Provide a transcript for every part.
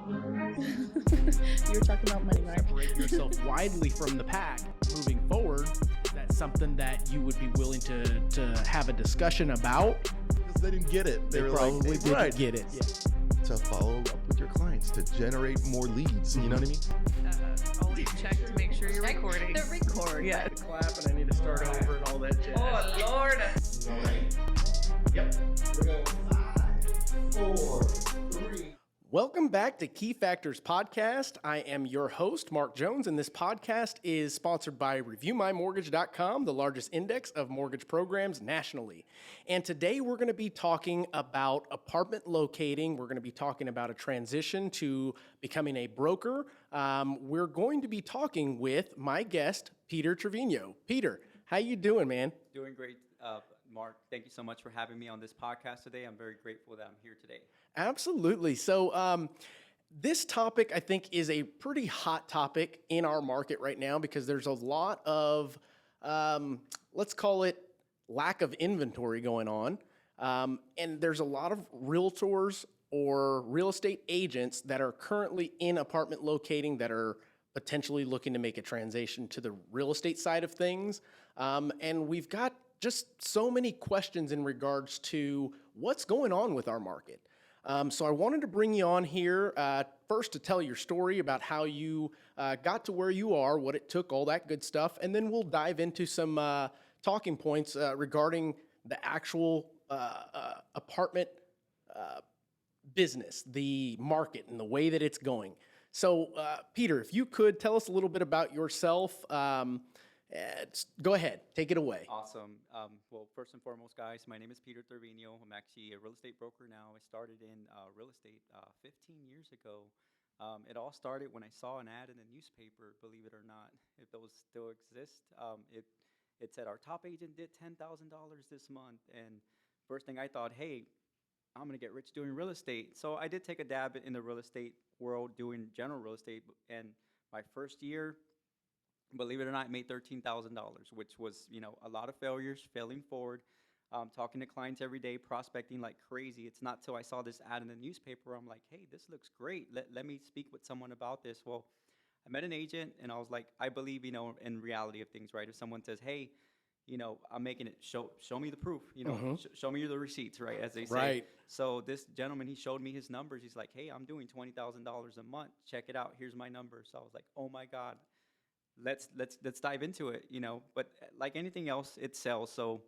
You were talking about money, right? Separate yourself widely from the pack moving forward. That's something that you would be willing to have a discussion about. Because they didn't get it. They were probably like, didn't get it. Yeah. To follow up with your clients, to generate more leads. You know what I mean? Always check to make sure you're recording. The record. Yeah. Clap and I need to start over and all that jazz. Oh, Lord. Yep. We're going 5, 4, 3. Welcome back to Key Factors Podcast. I am your host, Mark Jones, and this podcast is sponsored by ReviewMyMortgage.com, the largest index of mortgage programs nationally. And today we're going to be talking about apartment locating. We're going to be talking about a transition to becoming a broker. We're going to be talking with my guest, Peter Trevino. Peter, how you doing, man? Doing great, Mark. Thank you so much for having me on this podcast today. I'm very grateful that I'm here today. Absolutely. So this topic, I think, is a pretty hot topic in our market right now because there's a lot of, let's call it, lack of inventory going on. And there's a lot of realtors or real estate agents that are currently in apartment locating that are potentially looking to make a transition to the real estate side of things. And we've got just so many questions in regards to what's going on with our market. So I wanted to bring you on here first to tell your story about how you got to where you are, what it took, all that good stuff, and then we'll dive into some talking points regarding the actual apartment business, the market, and the way that it's going. So, Peter, if you could tell us a little bit about yourself. Go ahead, take it away. Awesome. Well, first and foremost, guys, my name is Peter Trevino. I'm actually a real estate broker now. I started in real estate 15 years ago. It all started when I saw an ad in the newspaper, believe it or not, if those still exist. It said our top agent did $10,000 this month. And first thing I thought, hey, I'm going to get rich doing real estate. So I did take a dab in the real estate world doing general real estate. And my first year, believe it or not, I made $13,000, which was, a lot of failures, failing forward, talking to clients every day, prospecting like crazy. It's not till I saw this ad in the newspaper, I'm like, hey, this looks great. Let me speak with someone about this. Well, I met an agent, and I was like, I believe, in reality of things, right? If someone says, hey, I'm making it, show me the proof, show me the receipts, right, as they say. Right. So this gentleman, he showed me his numbers. He's like, hey, I'm doing $20,000 a month. Check it out. Here's my number. So I was like, oh, my God. Let's dive into it, But like anything else, it sells. So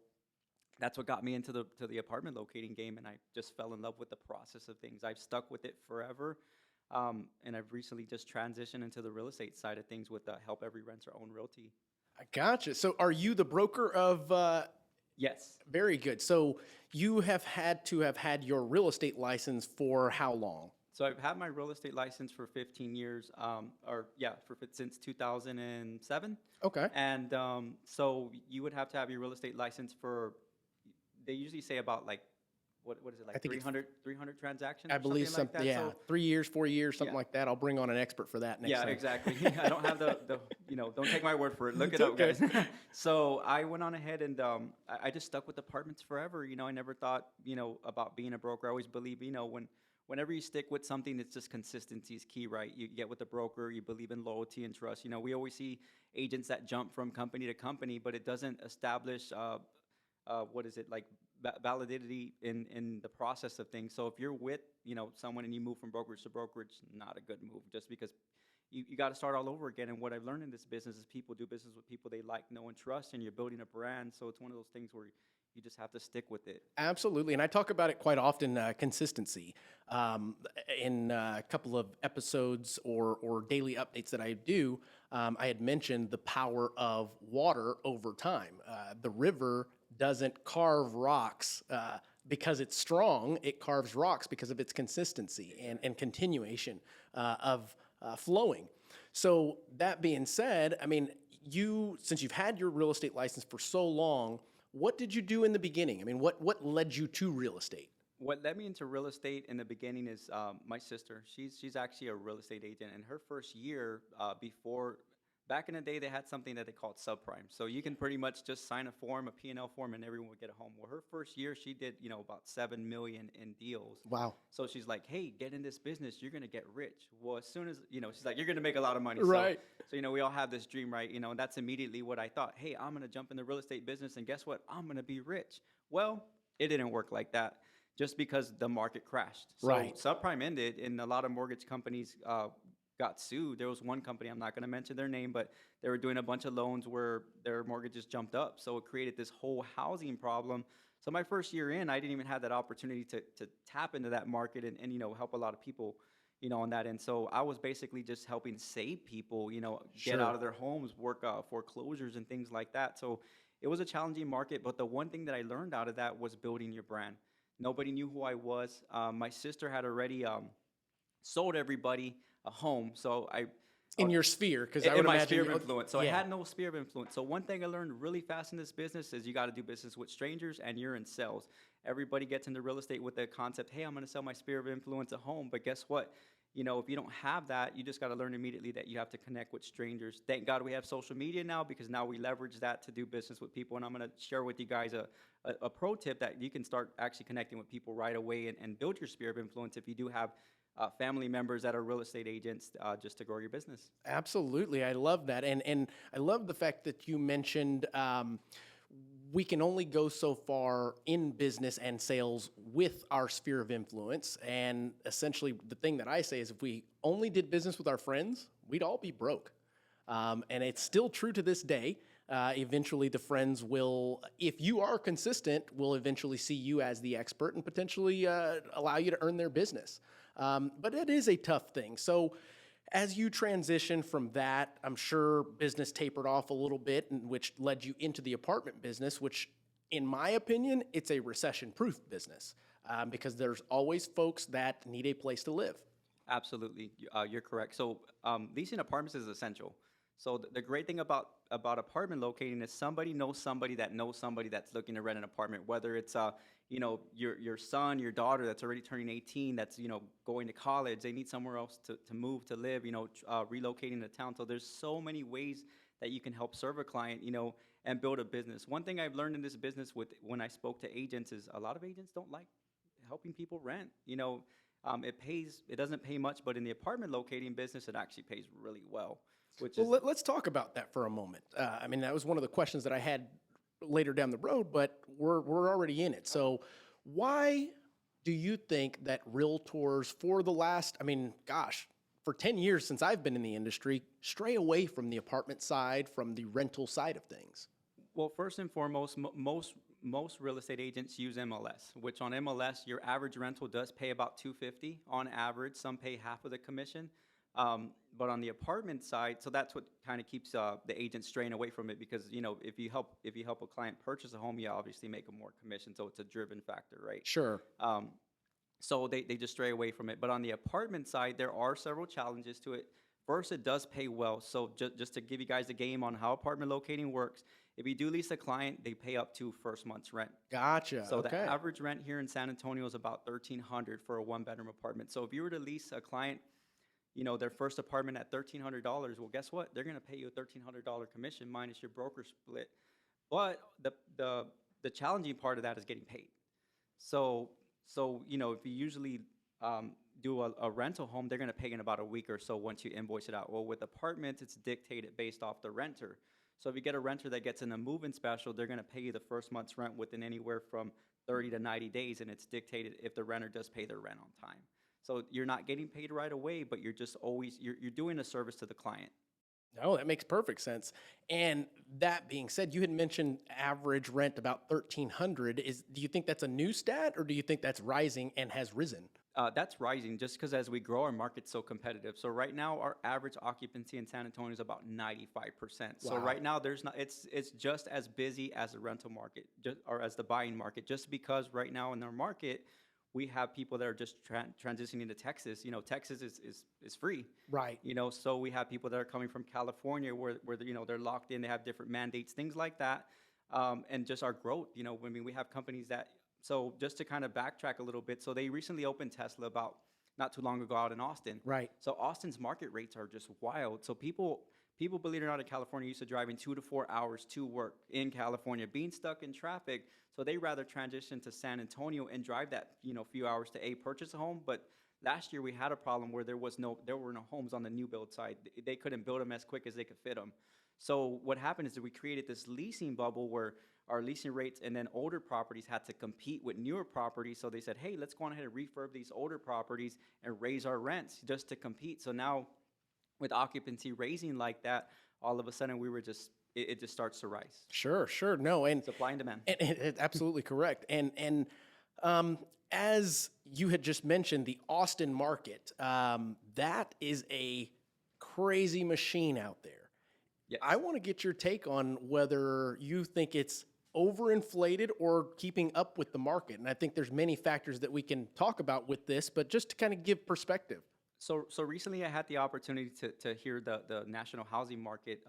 that's what got me into the apartment locating game, and I just fell in love with the process of things. I've stuck with it forever, and I've recently just transitioned into the real estate side of things with Help Every Renter Own Realty. I gotcha. So are you the broker of... Yes. Very good. So you have had to have had your real estate license for how long? So I've had my real estate license for 15 years, since 2007. Okay. And so you would have to have your real estate license for, they usually say about like, what is it, like 300 transactions? I believe something like that. Yeah, So, 3 years, 4 years, something like that. I'll bring on an expert for that next time. Yeah, exactly. I don't have the don't take my word for it. Look it up, guys. So I went on ahead and I just stuck with apartments forever. I never thought, about being a broker. I always believe, whenever you stick with something, it's just consistency is key, right? You get with a broker, you believe in loyalty and trust. We always see agents that jump from company to company, but it doesn't establish, validity in the process of things. So if you're with, someone and you move from brokerage to brokerage, not a good move, just because you got to start all over again. And what I've learned in this business is people do business with people they like, know, and trust, and you're building a brand. So it's one of those things where you just have to stick with it. Absolutely. And I talk about it quite often, consistency. In a couple of episodes or daily updates that I do, I had mentioned the power of water over time. The river doesn't carve rocks because it's strong. It carves rocks because of its consistency and continuation of flowing. So that being said, I mean, since you've had your real estate license for so long, what did you do in the beginning? I mean, what led you to real estate? What led me into real estate in the beginning is my sister. She's actually a real estate agent, and her first year before back in the day, they had something that they called subprime. So you can pretty much just sign a form, a P&L form, and everyone would get a home. Well, her first year, she did, about 7 million in deals. Wow. So she's like, hey, get in this business. You're going to get rich. Well, as soon as, she's like, you're going to make a lot of money. Right. So, we all have this dream, right? And that's immediately what I thought. Hey, I'm going to jump in the real estate business, and guess what? I'm going to be rich. Well, it didn't work like that just because the market crashed. So Right. subprime ended, and a lot of mortgage companies got sued. There was one company, I'm not going to mention their name, but they were doing a bunch of loans where their mortgages jumped up. So it created this whole housing problem. So my first year in, I didn't even have that opportunity to tap into that market and help a lot of people, on that end. So I was basically just helping save people, get out of their homes, work foreclosures and things like that. So it was a challenging market, but the one thing that I learned out of that was building your brand. Nobody knew who I was. My sister had already sold everybody a home. So In your sphere, because I would in my imagine sphere of influence. So yeah. I had no sphere of influence. So one thing I learned really fast in this business is you got to do business with strangers, and you're in sales. Everybody gets into real estate with the concept, hey, I'm going to sell my sphere of influence a home. But guess what? If you don't have that, you just got to learn immediately that you have to connect with strangers. Thank God we have social media now, because now we leverage that to do business with people. And I'm going to share with you guys a pro tip that you can start actually connecting with people right away and build your sphere of influence if you do have family members that are real estate agents, just to grow your business. Absolutely. I love that. And I love the fact that you mentioned we can only go so far in business and sales with our sphere of influence. And essentially, the thing that I say is if we only did business with our friends, we'd all be broke. And it's still true to this day. Eventually, the friends will, if you are consistent, will eventually see you as the expert and potentially allow you to earn their business. But it is a tough thing. So as you transition from that, I'm sure business tapered off a little bit, which led you into the apartment business, which in my opinion, it's a recession-proof business because there's always folks that need a place to live. Absolutely. You're correct. So leasing apartments is essential. So the great thing about apartment locating is somebody knows somebody that knows somebody that's looking to rent an apartment, whether it's your son, your daughter that's already turning 18, that's going to college, they need somewhere else to move, to live, relocating to town. So there's so many ways that you can help serve a client, and build a business. One thing I've learned in this business when I spoke to agents is a lot of agents don't like helping people rent. It doesn't pay much, but in the apartment locating business, it actually pays really well. Let's talk about that for a moment. I mean, that was one of the questions that I had later down the road, but we're already in it. So why do you think that realtors for the last, for 10 years since I've been in the industry, stray away from the apartment side, from the rental side of things? Well, first and foremost, most real estate agents use MLS, which on MLS, your average rental does pay about $250 on average. Some pay half of the commission. But on the apartment side, so that's what kind of keeps the agent straying away from it, because if you help a client purchase a home, you obviously make them more commission, so it's a driven factor, right? Sure. So they just stray away from it. But on the apartment side, there are several challenges to it. First, it does pay well. So just to give you guys a game on how apartment locating works, if you do lease a client, they pay up to first month's rent. Gotcha. So okay. The average rent here in San Antonio is about $1,300 for a one-bedroom apartment. So if you were to lease a client, their first apartment at $1,300, well, guess what? They're going to pay you a $1,300 commission minus your broker split. But the challenging part of that is getting paid. So if you usually do a rental home, they're going to pay in about a week or so once you invoice it out. Well, with apartments, it's dictated based off the renter. So if you get a renter that gets in a move-in special, they're going to pay you the first month's rent within anywhere from 30 to 90 days, and it's dictated if the renter does pay their rent on time. So you're not getting paid right away, but you're just always, you're doing a service to the client. No, that makes perfect sense. And that being said, you had mentioned average rent about $1,300. Do you think that's a new stat, or do you think that's rising and has risen? That's rising just because as we grow, our market's so competitive. So right now, our average occupancy in San Antonio is about 95%. So right now, it's just as busy as the rental market, or as the buying market, just because right now in our market, we have people that are just transitioning to Texas. Texas is free. Right. So we have people that are coming from California where they're locked in, they have different mandates, things like that. And just our growth, we have companies that, so just to kind of backtrack a little bit, so they recently opened Tesla about not too long ago out in Austin. Right. So Austin's market rates are just wild. So people people, believe it or not, in California used to driving 2 to 4 hours to work in California, being stuck in traffic. So they rather transition to San Antonio and drive that, few hours to purchase a home. But last year we had a problem where there were no homes on the new build side. They couldn't build them as quick as they could fit them. So what happened is that we created this leasing bubble where our leasing rates and then older properties had to compete with newer properties. So they said, hey, let's go on ahead and refurb these older properties and raise our rents just to compete. So now with occupancy raising like that, all of a sudden it just starts to rise. Sure. No, and supply and demand. and absolutely correct. And as you had just mentioned, the Austin market, that is a crazy machine out there. Yes. I want to get your take on whether you think it's overinflated or keeping up with the market. And I think there's many factors that we can talk about with this, but just to kind of give perspective. So recently I had the opportunity to hear the National Housing Market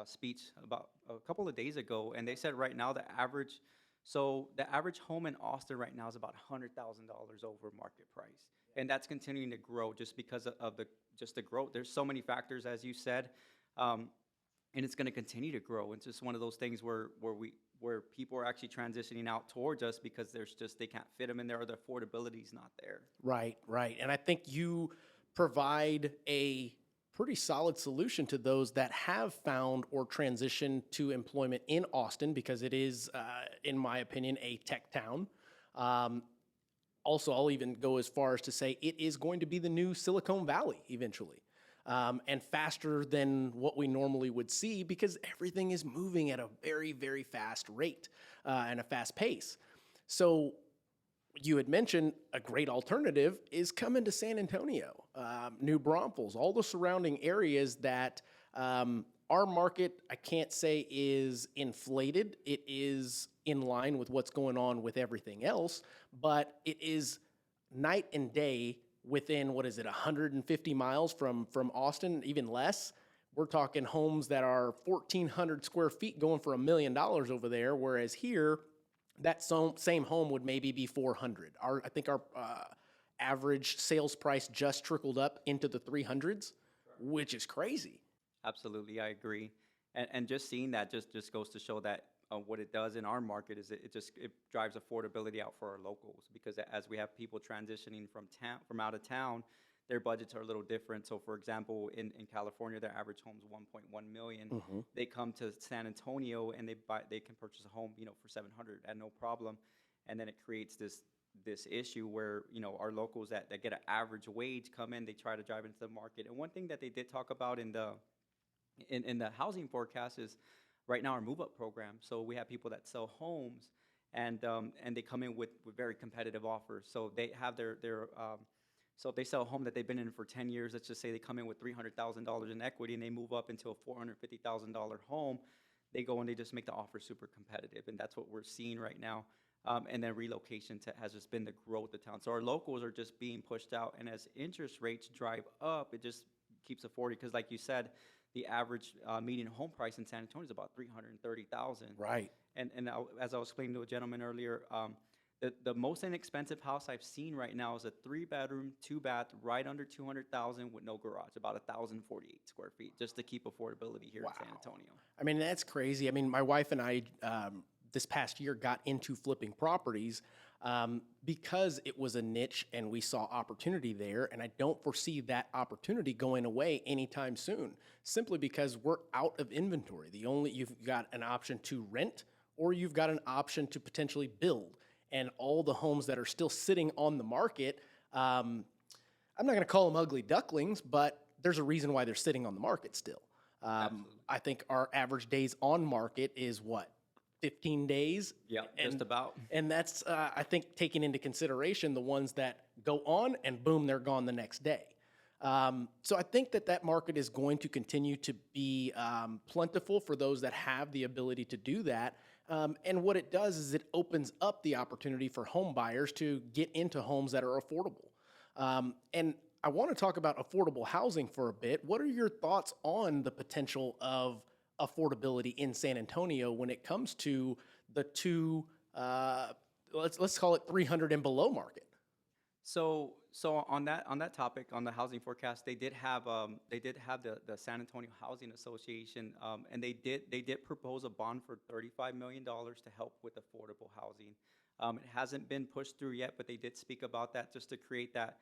speech about a couple of days ago, and they said right now the average home in Austin right now is about $100,000 over market price, and that's continuing to grow just because of the growth. There's so many factors, as you said, and it's going to continue to grow. It's just one of those things where people are actually transitioning out towards us because they can't fit them in there, or the affordability is not there. Right. And I think you provide a pretty solid solution to those that have found or transitioned to employment in Austin, because it is, in my opinion, a tech town. Also, I'll even go as far as to say it is going to be the new Silicon Valley eventually. And faster than what we normally would see, because everything is moving at a very, very fast rate and a fast pace. So you had mentioned a great alternative is coming to San Antonio, New Braunfels, all the surrounding areas that our market, I can't say is inflated. It is in line with what's going on with everything else, but it is night and day within, 150 miles from Austin, even less. We're talking homes that are 1,400 square feet going for $1 million over there, whereas here, that same home would maybe be 400. I think our average sales price just trickled up into the 300s, which is crazy. Absolutely, I agree. And just seeing that just goes to show that what it does in our market is it drives affordability out for our locals, because as we have people transitioning from out of town, their budgets are a little different. So for example, in California, their average home is 1.1 million. Mm-hmm. They come to San Antonio and they can purchase a home, for 700 at no problem. And then it creates this issue where, our locals that get an average wage come in, they try to drive into the market. And one thing that they did talk about in the housing forecast is right now our move-up program. So we have people that sell homes, and they come in with very competitive offers. So they have so if they sell a home that they've been in for 10 years, let's just say they come in with $300,000 in equity and they move up into a $450,000 home, they go and they just make the offer super competitive. And that's what we're seeing right now. And then relocation has just been the growth of town. So our locals are just being pushed out. And as interest rates drive up, it just keeps affording, because like you said, the average median home price in San Antonio is about $330,000. Right. And as I was explaining to a gentleman earlier, the most inexpensive house I've seen right now is a 3-bedroom, 2-bath, right under $200,000 with no garage, about 1,048 square feet, just to keep affordability here in San Antonio. I mean, that's crazy. I mean, my wife and I this past year got into flipping properties because it was a niche and we saw opportunity there. And I don't foresee that opportunity going away anytime soon, simply because we're out of inventory. You've got an option to rent, or you've got an option to potentially build. And all the homes that are still sitting on the market, I'm not going to call them ugly ducklings, but there's a reason why they're sitting on the market still. I think our average days on market is 15 days? Yeah, just about. And that's, I think, taking into consideration the ones that go on and boom, they're gone the next day. So I think that market is going to continue to be plentiful for those that have the ability to do that. And what it does is it opens up the opportunity for home buyers to get into homes that are affordable. And I want to talk about affordable housing for a bit. What are your thoughts on the potential of affordability in San Antonio when it comes to the two, let's call it 300 and below market? So on that topic, on the housing forecast, they did have the San Antonio Housing Association, and they did propose a bond for $35 million to help with affordable housing. It hasn't been pushed through yet, but they did speak about that just to create that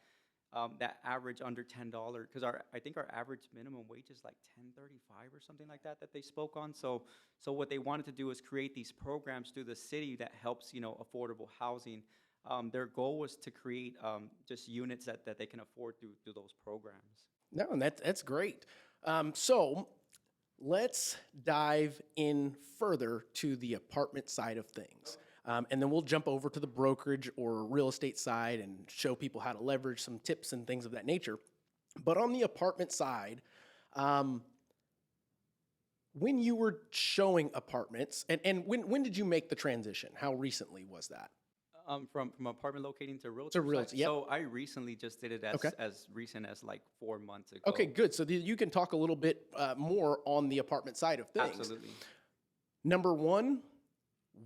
average under $10, because I think our average minimum wage is like $10.35 or something like that they spoke on. So what they wanted to do is create these programs through the city that helps affordable housing. Their goal was to create just units that they can afford through those programs. No, and that's great. So let's dive in further to the apartment side of things. And then we'll jump over to the brokerage or real estate side and show people how to leverage some tips and things of that nature. But on the apartment side, when you were showing apartments, and when did you make the transition? How recently was that? From apartment locating to realtor. To realty, yep. So I recently just did it as recent as like 4 months ago. Okay, good. So you can talk a little bit more on the apartment side of things. Absolutely. Number one,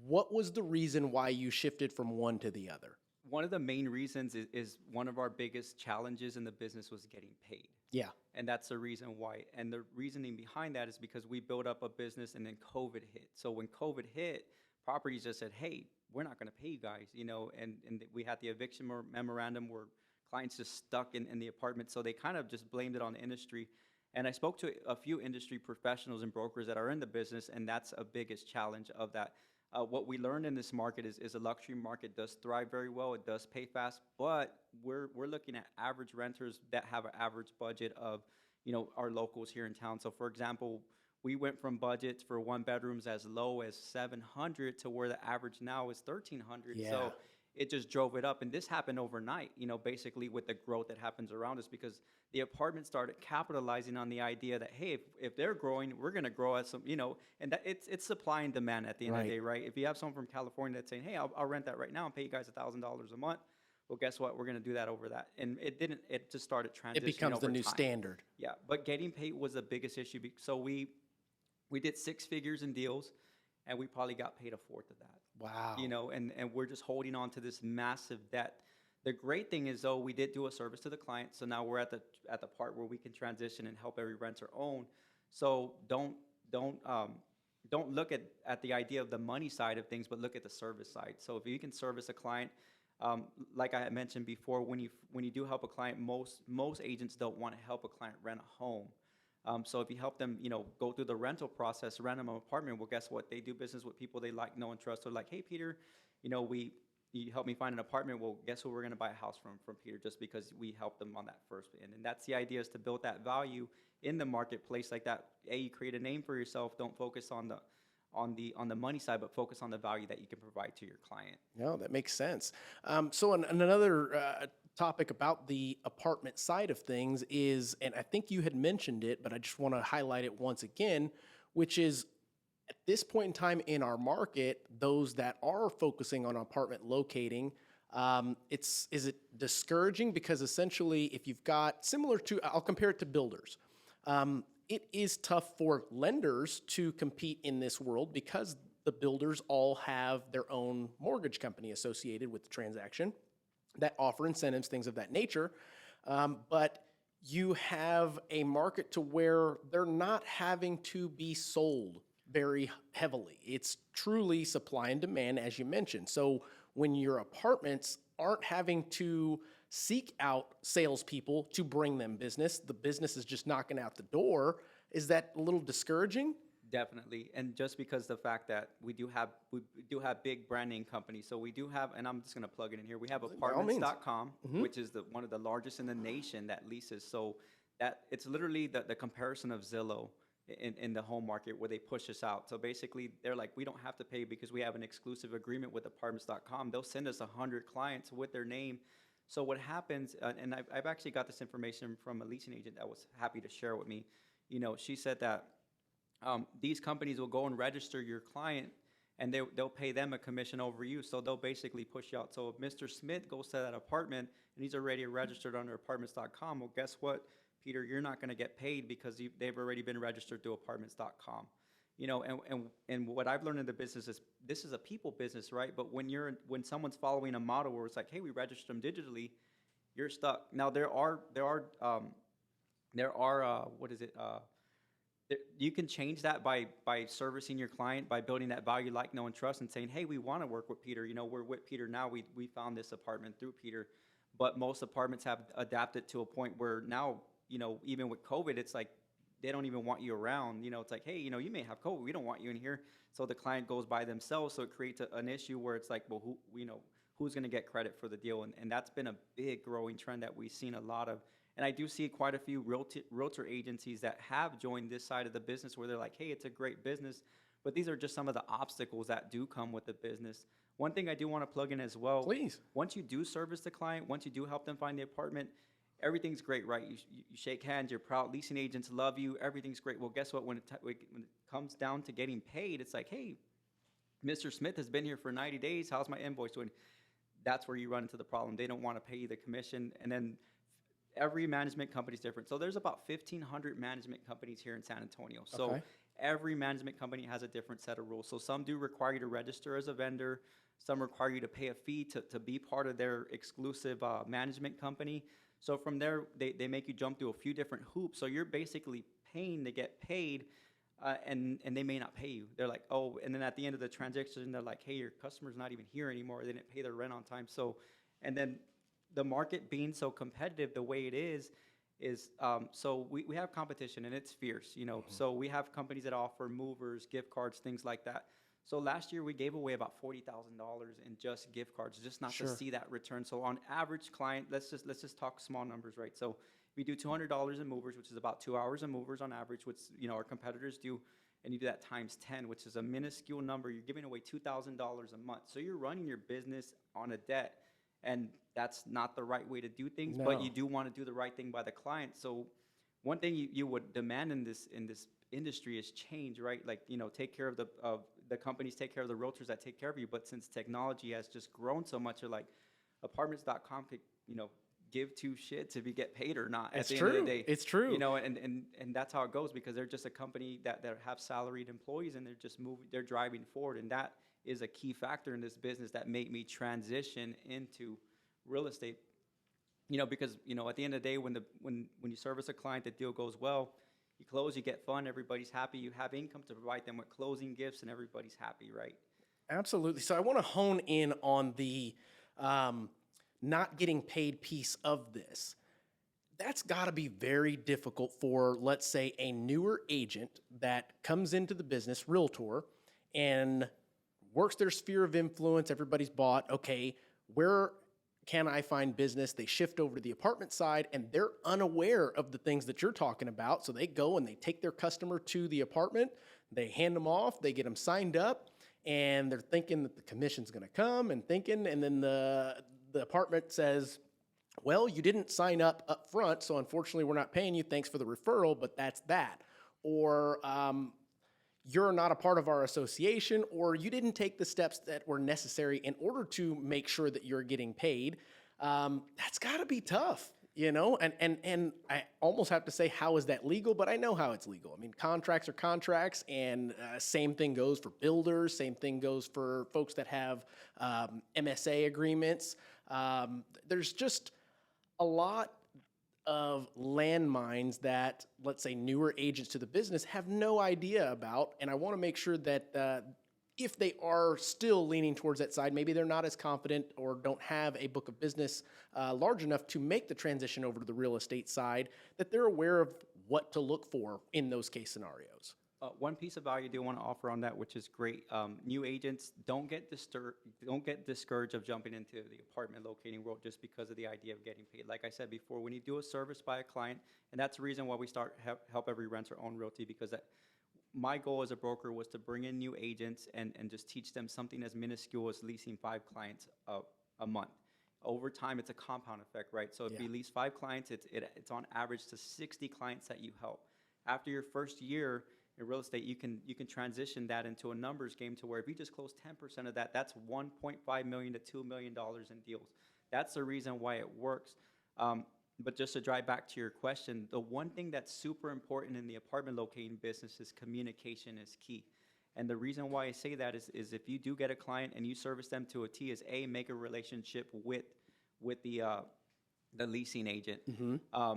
what was the reason why you shifted from one to the other? One of the main reasons is one of our biggest challenges in the business was getting paid. Yeah. And that's the reason why. And the reasoning behind that is because we built up a business and then COVID hit. So when COVID hit, properties just said, hey, we're not going to pay you guys, and we had the eviction memorandum where clients just stuck in the apartment. So they kind of just blamed it on the industry. And I spoke to a few industry professionals and brokers that are in the business, and that's a biggest challenge of that. What we learned in this market is a luxury market does thrive very well. It does pay fast, but we're looking at average renters that have an average budget of, our locals here in town. So for example, we went from budgets for one bedrooms as low as $700 to where the average now is $1,300. Yeah. So it just drove it up. And this happened overnight, basically with the growth that happens around us, because the apartments started capitalizing on the idea that, hey, if they're growing, we're going to grow at some, and that it's supply and demand at the end of the day, right? If you have someone from California that's saying, hey, I'll rent that right now and pay you guys $1,000 a month. Well, guess what? We're going to do that over that. And it just started transitioning. It becomes the new time. standard. Yeah. But getting paid was the biggest issue. So we did 6 figures in deals, and we probably got paid a fourth of that. Wow. And we're just holding on to this massive debt. The great thing is, though, we did do a service to the client, so now we're at the part where we can transition and help every renter own. So don't look at the idea of the money side of things, but look at the service side. So if you can service a client, like I had mentioned before, when you do help a client, most agents don't want to help a client rent a home. So if you help them, go through the rental process, rent them an apartment, well, guess what? They do business with people they like, know, and trust. They're like, hey, Peter, you helped me find an apartment. Well, guess who we're going to buy a house from Peter, just because we helped them on that first end. And that's the idea, is to build that value in the marketplace like that. You create a name for yourself. Don't focus on the money side, but focus on the value that you can provide to your client. No, that makes sense. So another topic about the apartment side of things is, and I think you had mentioned it, but I just want to highlight it once again, which is at this point in time in our market, those that are focusing on apartment locating, is it discouraging? Because essentially, if you've got similar to, I'll compare it to builders. It is tough for lenders to compete in this world because the builders all have their own mortgage company associated with the transaction that offer incentives, things of that nature. But you have a market to where they're not having to be sold very heavily. It's truly supply and demand, as you mentioned. So when your apartments aren't having to seek out salespeople to bring them business, the business is just knocking out the door. Is that a little discouraging? Definitely. And just because the fact that we do have big brand name companies. So we do have, and I'm just going to plug it in here. We have apartments.com, which is one of the largest in the nation that leases. So that it's literally the comparison of Zillow in the home market, where they push us out. So basically they're like, we don't have to pay because we have an exclusive agreement with apartments.com. They'll send us 100 clients with their name. So what happens, and I've actually got this information from a leasing agent that was happy to share with me. She said that these companies will go and register your client, and they'll pay them a commission over you. So they'll basically push you out. So if Mr. Smith goes to that apartment and he's already registered under apartments.com, well, guess what, Peter, you're not going to get paid because they've already been registered through apartments.com. And what I've learned in the business is this is a people business, right? But when someone's following a model where it's like, hey, we registered them digitally, you're stuck. Now what is it? You can change that by servicing your client, by building that value, like, know, and trust, and saying, hey, we want to work with Peter. You know, we're with Peter now. We found this apartment through Peter. But most apartments have adapted to a point where now, you know, even with COVID, it's like they don't even want you around. You know, it's like, hey, you know, you may have COVID. We don't want you in here. So the client goes by themselves. So it creates an issue where it's like, well, who's going to get credit for the deal? And that's been a big growing trend that we've seen a lot of. And I do see quite a few realtor agencies that have joined this side of the business where they're like, hey, it's a great business, but these are just some of the obstacles that do come with the business. One thing I do want to plug in as well. Please. Once you do service the client, once you do help them find the apartment, everything's great, right? You shake hands, you're proud, leasing agents love you, everything's great. Well, guess what? When it comes down to getting paid, it's like, hey, Mr. Smith has been here for 90 days. How's my invoice doing? That's where you run into the problem. They don't want to pay you the commission. And then every management company is different. So there's about 1,500 management companies here in San Antonio. So every management company has a different set of rules. So some do require you to register as a vendor. Some require you to pay a fee to be part of their exclusive management company. So from there, they make you jump through a few different hoops. So you're basically paying to get paid, and they may not pay you. They're like, oh, and then at the end of the transaction, they're like, hey, your customer's not even here anymore. They didn't pay their rent on time. So, and then the market being so competitive the way it is so we have competition, and it's fierce, you know. So we have companies that offer movers, gift cards, things like that. So last year we gave away about $40,000 in just gift cards, just not to see that return. So on average client, let's just talk small numbers, right? So we do $200 in movers, which is about 2 hours of movers on average, which, you know, our competitors do, and you do that times 10, which is a minuscule number. You're giving away $2,000 a month. So you're running your business on a debt, and that's not the right way to do things. But you do want to do the right thing by the client. So one thing you would demand in this industry is change, right? Like, you know, take care of the companies, take care of the realtors that take care of you. But since technology has just grown so much, you're like, apartments.com could, you know, give two shits if you get paid or not. At the end of the day, it's true. You know, and that's how it goes, because they're just a company that have salaried employees, and they're driving forward. And that is a key factor in this business that made me transition into real estate. You know, because, you know, at the end of the day, when you service a client, the deal goes well, you close, you get fun, everybody's happy, you have income to provide them with closing gifts, and everybody's happy, right? Absolutely. So I want to hone in on the not getting paid piece of this. That's got to be very difficult for, let's say, a newer agent that comes into the business, realtor, and works their sphere of influence. Everybody's bought. Okay, where can I find business? They shift over to the apartment side, and they're unaware of the things that you're talking about. So they go and they take their customer to the apartment, they hand them off, they get them signed up, and they're thinking that the commission's going to come, and then the apartment says, well, you didn't sign up front, so unfortunately we're not paying you. Thanks for the referral, but that's that. Or you're not a part of our association, or you didn't take the steps that were necessary in order to make sure that you're getting paid. That's got to be tough, you know? And I almost have to say, how is that legal? But I know how it's legal. I mean, contracts are contracts, and same thing goes for builders. Same thing goes for folks that have MSA agreements. There's just a lot of landmines that, let's say, newer agents to the business have no idea about. And I want to make sure that if they are still leaning towards that side, maybe they're not as confident or don't have a book of business large enough to make the transition over to the real estate side, that they're aware of what to look for in those case scenarios. One piece of value I do want to offer on that, which is great. New agents, don't get discouraged of jumping into the apartment locating world just because of the idea of getting paid. Like I said before, when you do a service by a client, and that's the reason why we start help every renter own realty, because my goal as a broker was to bring in new agents and just teach them something as minuscule as leasing 5 clients a month. Over time, it's a compound effect, right? So if you lease 5 clients, it's on average to 60 clients that you help. After your first year in real estate, you can transition that into a numbers game to where if you just close 10% of that, that's $1.5 million to $2 million in deals. That's the reason why it works. But just to drive back to your question, the one thing that's super important in the apartment locating business is communication is key. And the reason why I say that is if you do get a client and you service them to a T, is A, make a relationship with the the leasing agent.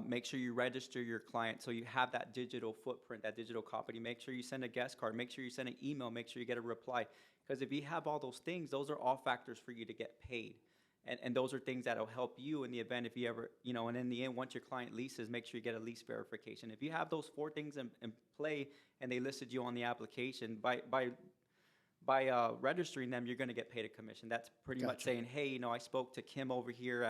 Make sure you register your client so you have that digital footprint, that digital copy. Make sure you send a guest card. Make sure you send an email. Make sure you get a reply. Because if you have all those things, those are all factors for you to get paid. And those are things that will help you in the event if you ever, and in the end, once your client leases, make sure you get a lease verification. If you have those 4 things in play and they listed you on the application, by registering them, you're going to get paid a commission. That's pretty much saying, hey, I spoke to Kim over here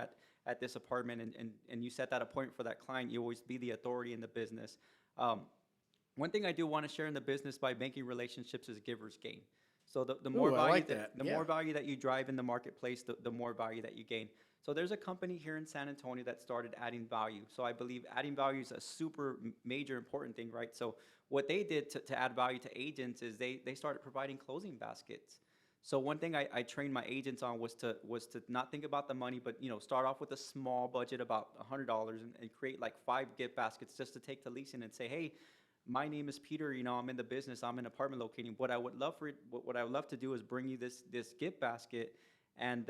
at this apartment, and you set that appointment for that client. You always be the authority in the business. One thing I do want to share in the business by banking relationships is givers gain. So the more value more value that you drive in the marketplace, the more value that you gain. So there's a company here in San Antonio that started adding value. So I believe adding value is a super major important thing, right? So what they did to add value to agents is they started providing closing baskets. So one thing I trained my agents on was to not think about the money, but start off with a small budget, about $100, and create like 5 gift baskets just to take to leasing and say, hey, my name is Peter. I'm in the business. I'm in apartment locating. What I would love to do is bring you this gift basket, and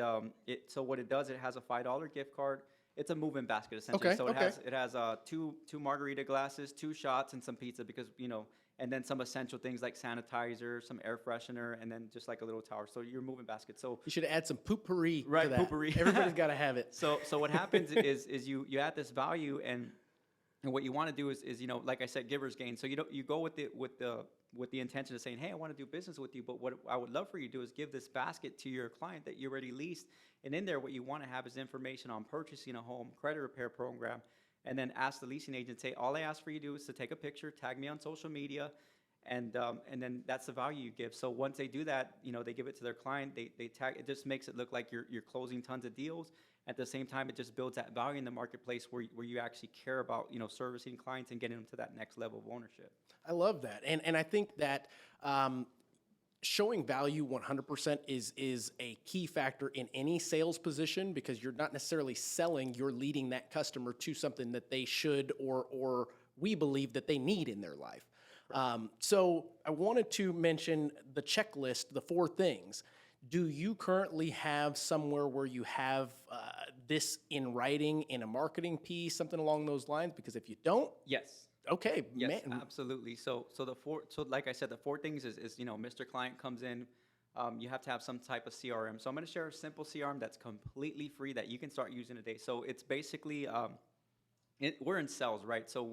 so what it does, it has a $5 gift card. It's a move-in basket essentially. Okay, so it has two margarita glasses, 2 shots, and some pizza because and then some essential things like sanitizer, some air freshener, and then just like a little tower. So your moving basket. So You should add some poopery right, to that. poopery. Everybody's got to have it. So what happens is you add this value, and what you want to do is like I said, givers gain. So you go with the intention of saying, hey, I want to do business with you, but what I would love for you to do is give this basket to your client that you already leased, and in there what you want to have is information on purchasing a home, credit repair program, and then ask the leasing agent, say, all I ask for you to do is to take a picture, tag me on social media, and then that's the value you give. So once they do that, they give it to their client, they tag, it just makes it look like you're closing tons of deals. At the same time, it just builds that value in the marketplace where you actually care about, servicing clients and getting them to that next level of ownership. I love that. And I think that showing value 100% is a key factor in any sales position, because you're not necessarily selling, you're leading that customer to something that they should or we believe that they need in their life. So I wanted to mention the checklist, the 4 things. Do you currently have somewhere where you have this in writing in a marketing piece, something along those lines? Because if you don't, Yes. okay, Yes, man. absolutely. So like I said, the 4 things is Mr. Client comes in, you have to have some type of CRM. So I'm going to share a simple CRM that's completely free that you can start using today. So it's basically we're in sales, right? So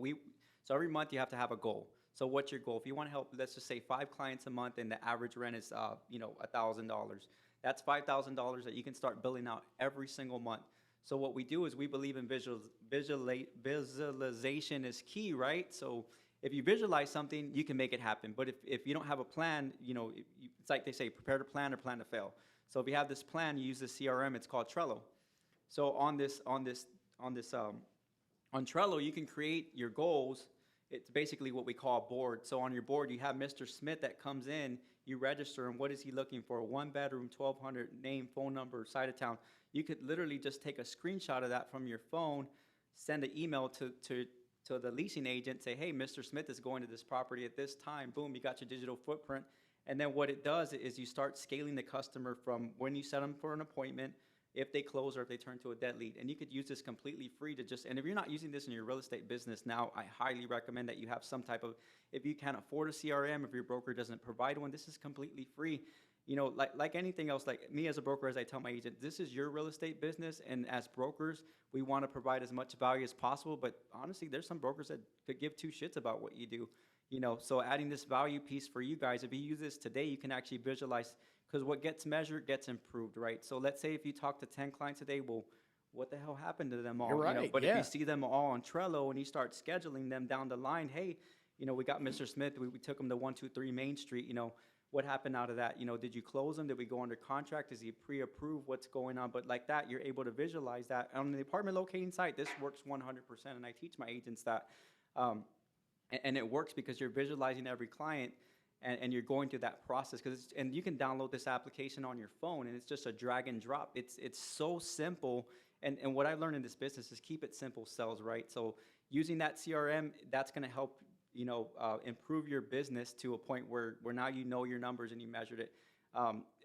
every month you have to have a goal. So what's your goal? If you want to help, let's just say 5 clients a month, and the average rent is $1,000. That's $5,000 that you can start billing out every single month. So what we do is we believe in visualization is key, right? So if you visualize something, you can make it happen. But if you don't have a plan, it's like they say, prepare to plan or plan to fail. So if you have this plan, you use the CRM. It's called Trello. So on Trello, you can create your goals. It's basically what we call a board. So on your board, you have Mr. Smith that comes in, you register him. What is he looking for? 1 bedroom, 1,200, name, phone number, side of town. You could literally just take a screenshot of that from your phone, send an email to the leasing agent, say, hey, Mr. Smith is going to this property at this time. Boom, you got your digital footprint. And then what it does is you start scaling the customer from when you set them for an appointment, if they close or if they turn to a dead lead. And you could use this completely free to and if you're not using this in your real estate business now, I highly recommend that you have some type of, if you can't afford a CRM, if your broker doesn't provide one, this is completely free. Like anything else, like me as a broker, as I tell my agent, this is your real estate business. And as brokers, we want to provide as much value as possible. But honestly, there's some brokers that could give 2 shits about what you do. So adding this value piece for you guys, if you use this today, you can actually visualize, because what gets measured gets improved, right? So let's say if you talk to 10 clients a day, well, what the hell happened to them all? You're right, But yeah. if you see them all on Trello and you start scheduling them down the line, hey, we got Mr. Smith, we took him to 123 Main Street, what happened out of that? Did you close him? Did we go under contract? Is he pre-approved? What's going on? But like that, you're able to visualize that. On the apartment locating site, this works 100%, and I teach my agents that. And it works because you're visualizing every client, and you're going through that process. And you can download this application on your phone, and it's just a drag and drop. It's so simple. And what I've learned in this business is keep it simple sells, right? So using that CRM, that's going to help improve your business to a point where now you know your numbers and you measured it.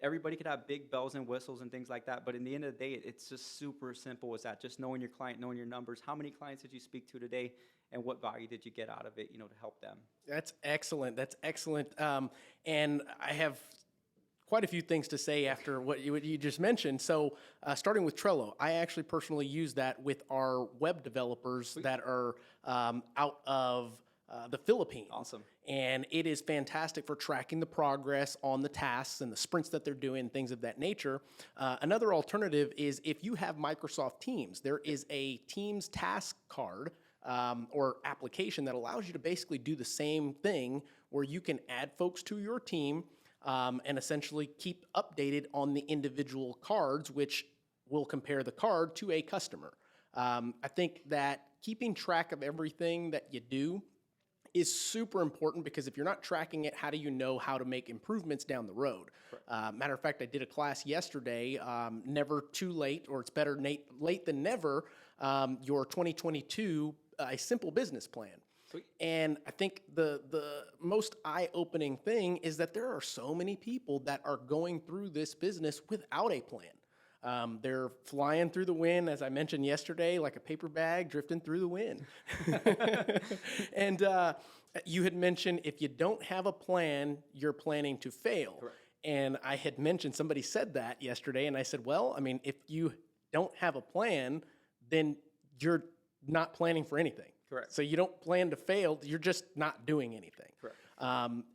Everybody could have big bells and whistles and things like that, but in the end of the day, it's just super simple as that. Just knowing your client, knowing your numbers. How many clients did you speak to today, and what value did you get out of it, to help them? That's excellent. That's excellent. And I have quite a few things to say after what you just mentioned. So starting with Trello, I actually personally use that with our web developers that are out of the Philippines. Awesome. And it is fantastic for tracking the progress on the tasks and the sprints that they're doing, things of that nature. Another alternative is if you have Microsoft Teams, there is a Teams task card or application that allows you to basically do the same thing where you can add folks to your team and essentially keep updated on the individual cards, which will compare the card to a customer. I think that keeping track of everything that you do is super important, because if you're not tracking it, how do you know how to make improvements down the road? Matter of fact, I did a class yesterday, Never Too Late, or it's better late than never, your 2022 a simple business plan. Sweet. And I think the most eye-opening thing is that there are so many people that are going through this business without a plan. They're flying through the wind, as I mentioned yesterday, like a paper bag drifting through the wind. And you had mentioned if you don't have a plan, you're planning to fail. Correct. And I had mentioned, somebody said that yesterday, and I said, well, I mean, if you don't have a plan, then you're not planning for anything. Correct. So you don't plan to fail, you're just not doing anything. Correct.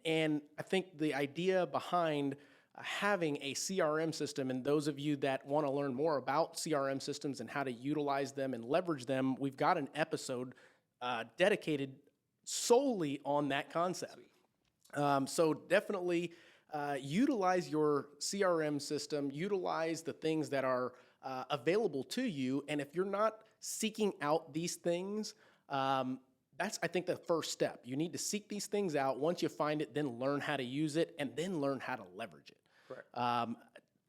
And I think the idea behind having a CRM system, and those of you that want to learn more about CRM systems and how to utilize them and leverage them, we've got an episode dedicated solely on that concept. So definitely utilize your CRM system, utilize the things that are available to you, and if you're not seeking out these things, that's, I think, the first step. You need to seek these things out. Once you find it, then learn how to use it, and then learn how to leverage it. Correct.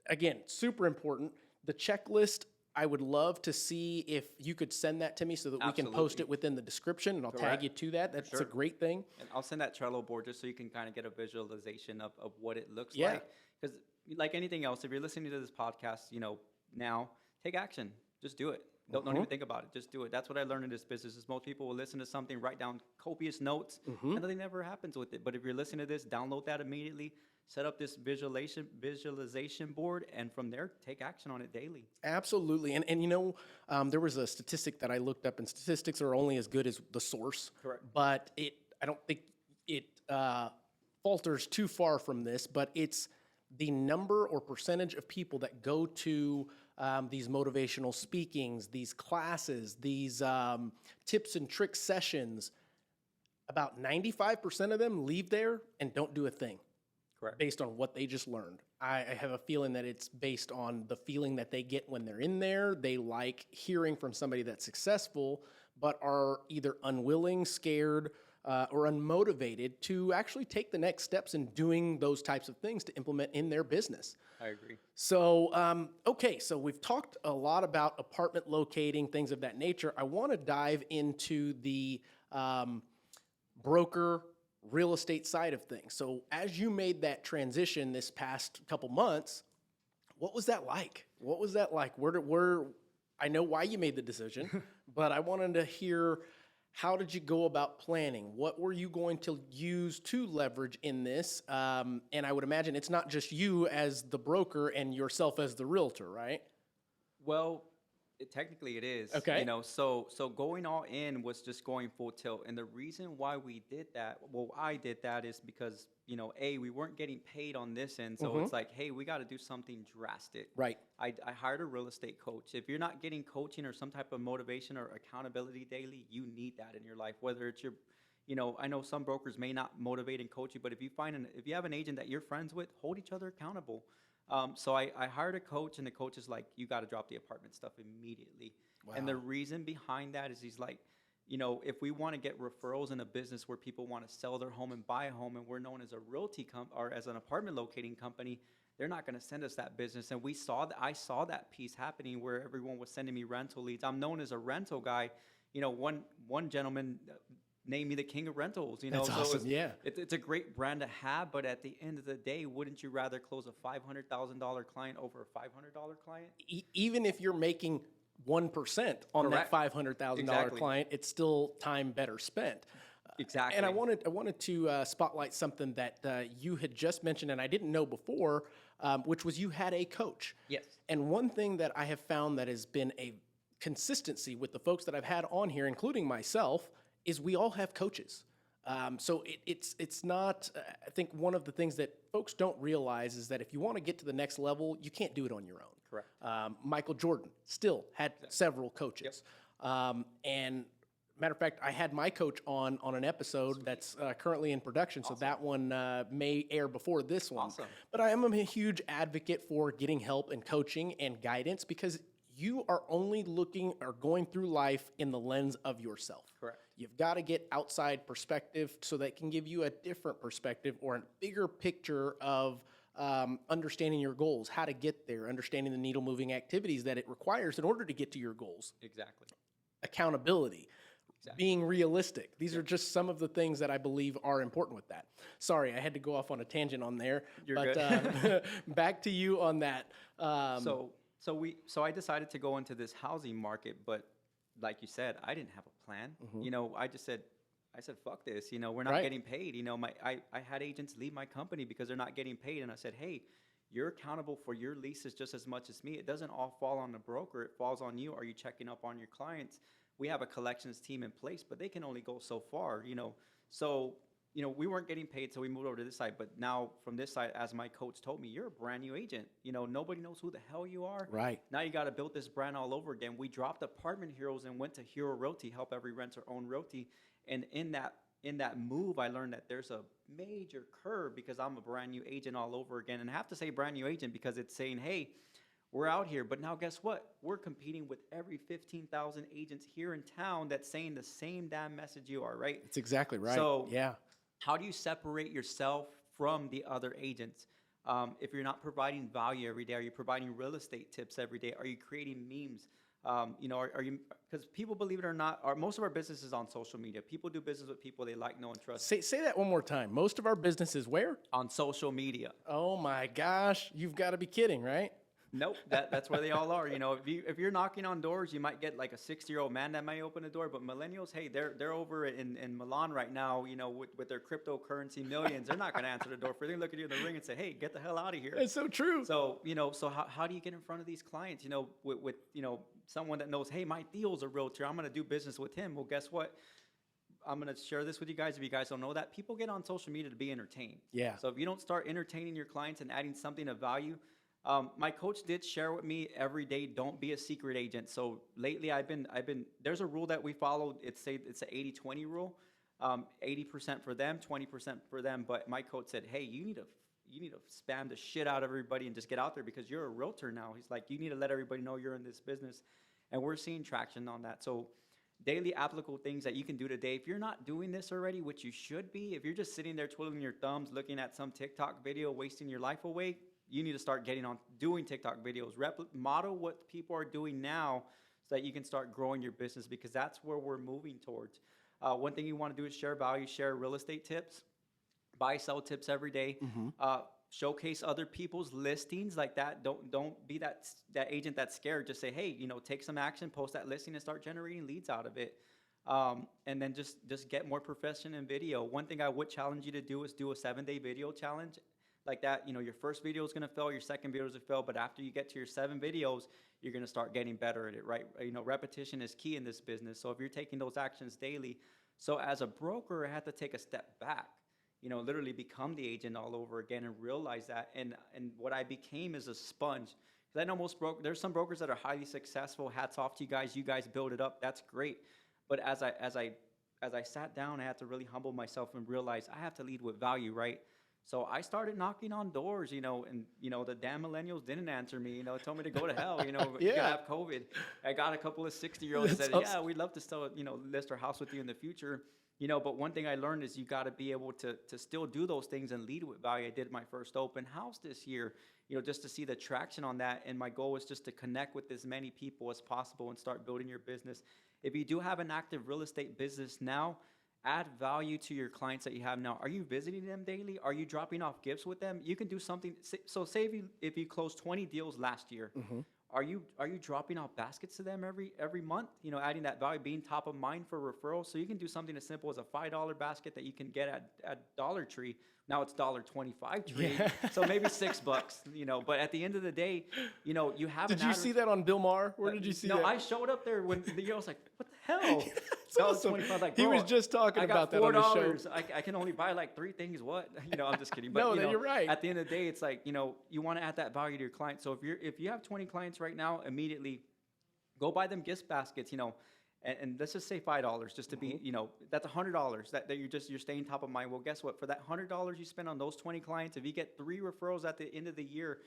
Again, super important. The checklist, I would love to see if you could send that to me so that we can post Absolutely. it within the description, and I'll tag Correct. you to that. That's Sure. a great thing. And I'll send that Trello board just so you can kind of get a visualization of what it looks Yeah. like. Because like anything else, if you're listening to this podcast, now take action. Just do it. Don't even think about it. Just do it. That's what I learned in this business. Is most people will listen to something, write down copious notes, and nothing never happens with it. But if you're listening to this, download that immediately. Set up this visualization board, and from there, take action on it daily. Absolutely. And there was a statistic that I looked up, and statistics are only as good as the source. Correct. But I don't think it falters too far from this, but it's the number or percentage of people that go to these motivational speakings, these classes, these tips and tricks sessions. About 95% of them leave there and don't do a thing. Correct. Based on what they just learned. I have a feeling that it's based on the feeling that they get when they're in there. They like hearing from somebody that's successful, but are either unwilling, scared, or unmotivated to actually take the next steps in doing those types of things to implement in their business. I agree. So, okay, so we've talked a lot about apartment locating, things of that nature. I want to dive into the broker real estate side of things. So as you made that transition this past couple months, what was that like? What was that like? I know why you made the decision, but I wanted to hear, how did you go about planning? What were you going to use to leverage in this? And I would imagine it's not just you as the broker and yourself as the realtor, right? Well, technically it is. Okay. So going all in was just going full tilt. And the reason why I did that is because, we weren't getting paid on this end. So it's like, hey, we got to do something drastic. Right. I hired a real estate coach. If you're not getting coaching or some type of motivation or accountability daily, you need that in your life, whether it's your, I know some brokers may not motivate and coach you, but if you have an agent that you're friends with, hold each other accountable. So I hired a coach, and the coach is like, you got to drop the apartment stuff immediately. Wow. And the reason behind that is he's like, if we want to get referrals in a business where people want to sell their home and buy a home, and we're known as a realty or as an apartment locating company, they're not going to send us that business. And I saw that piece happening where everyone was sending me rental leads. I'm known as a rental guy. One gentleman named me the king of rentals. You know, That's so awesome. Yeah. it's a great brand to have. But at the end of the day, wouldn't you rather close a $500,000 client over a $500 client? Even if you're making 1% on that Correct. $500,000 Exactly. client, it's still time better spent. Exactly. And I wanted to spotlight something that you had just mentioned, and I didn't know before, which was you had a coach. Yes. And one thing that I have found that has been a consistency with the folks that I've had on here, including myself, is we all have coaches. So it's not. I think one of the things that folks don't realize is that if you want to get to the next level, you can't do it on your own. Correct. Michael Jordan still had several coaches, and matter of fact, I had my coach on an episode that's currently in production, so that one may air before this one. Awesome. But I am a huge advocate for getting help and coaching and guidance because you are only looking or going through life in the lens of yourself. Correct. You've got to get outside perspective so that can give you a different perspective or a bigger picture of understanding your goals, how to get there, understanding the needle moving activities that it requires in order to get to your goals. Exactly. Accountability. Being realistic. These are just some of the things that I believe are important with that. Sorry, I had to go off on a tangent on there. You're but, good. Back to you on that. So I decided to go into this housing market, but like you said, I didn't have a plan. You know, I said, fuck this. You know, we're not Right. getting paid. You know, I had agents leave my company because they're not getting paid, and I said, hey, you're accountable for your leases just as much as me. It doesn't all fall on the broker. It falls on you. Are you checking up on your clients? We have a collections team in place, but they can only go so far, you know. So, you know, we weren't getting paid, so we moved over to this side. But now from this side, as my coach told me, you're a brand new agent. You know, nobody knows who the hell you are. Right. Now you got to build this brand all over again. We dropped Apartment Heroes and went to HERO Realty, help every renter own realty. And in that move, I learned that there's a major curve because I'm a brand new agent all over again. And I have to say brand new agent because it's saying, hey, we're out here, but now guess what? We're competing with every 15,000 agents here in town that's saying the same damn message you are, right? That's exactly right. So, yeah. How do you separate yourself from the other agents? If you're not providing value every day, are you providing real estate tips every day? Are you creating memes? You know, are you, because people, believe it or not, most of our business is on social media. People do business with people they like, know, and trust. Say that one more time. Most of our business is where? On social media. Oh my gosh, you've got to be kidding, right? Nope, that's where they all are. You know, if you're knocking on doors, you might get like a 60-year-old man that might open the door. But millennials, hey, they're over in Milan right now. You know, with their cryptocurrency millions, they're not going to answer the door. They're going to look at you in the ring and say, hey, get the hell out of here. It's so true. So you know, how do you get in front of these clients? You know, with you know someone that knows, hey, my Theo's a realtor. I'm going to do business with him. Well, guess what? I'm going to share this with you guys. If you guys don't know that, people get on social media to be entertained. Yeah. So if you don't start entertaining your clients and adding something of value. My coach did share with me every day, don't be a secret agent. So lately I've been, there's a rule that we follow. It's an 80-20 rule, 80% for them, 20% for them. But my coach said, hey, you need to spam the shit out of everybody and just get out there because you're a realtor now. He's like, you need to let everybody know you're in this business. And we're seeing traction on that. So daily applicable things that you can do today. If you're not doing this already, which you should be, if you're just sitting there twiddling your thumbs, looking at some TikTok video, wasting your life away, you need to start getting on doing TikTok videos. Model what people are doing now so that you can start growing your business because that's where we're moving towards. One thing you want to do is share value, share real estate tips, buy, sell tips every day. Showcase other people's listings like that. Don't be that agent that's scared. Just say, hey, you know, take some action, post that listing and start generating leads out of it. And then just get more profession in video. One thing I would challenge you to do is do a 7-day video challenge. Like that, you know, your first video is going to fail, your second video is going to fail, but after you get to your 7 videos, you're going to start getting better at it, right? You know, repetition is key in this business. So if you're taking those actions daily, so as a broker, I had to take a step back, you know, literally become the agent all over again and realize that. And what I became is a sponge. Because I know there's some brokers that are highly successful. Hats off to you guys. You guys build it up. That's great. But as I sat down, I had to really humble myself and realize I have to lead with value, right? So I started knocking on doors, you know, and, you know, the damn millennials didn't answer me, you know, told me to go to hell, you know, you have COVID. I got a couple of 60-year-olds that said, awesome. yeah, we'd love to still, you know, list our house with you in the future, you know, but one thing I learned is you got to be able to still do those things and lead with value. I did my first open house this year, you know, just to see the traction on that. And my goal was just to connect with as many people as possible and start building your business. If you do have an active real estate business now, add value to your clients that you have now. Are you visiting them daily? Are you dropping off gifts with them? You can do something. So say if you closed 20 deals last year, are you dropping off baskets to them every month? You know, adding that value, being top of mind for referrals. So you can do something as simple as a $5 basket that you can get at Dollar Tree. Now it's $1.25 tree, so maybe $6. You know, but at the end of the day, you know, you have. Did you see that on Bill Maher? Where did you see that? No, I showed up there when the year. I was like, "What the hell?" That's awesome. 25, like, He bro, was just talking I about got that on the show. I can only buy like 3 things. What? You know, I'm just kidding. But No, you know, you're right. At the end of the day, it's like, you know, you want to add that value to your client. So if you have 20 clients right now, immediately go buy them gift baskets. You know. And let's just say $5, just to be, you know, that's $100 that you're staying top of mind. Well, guess what? For that $100 you spend on those 20 clients, if you get 3 referrals at the end of the year,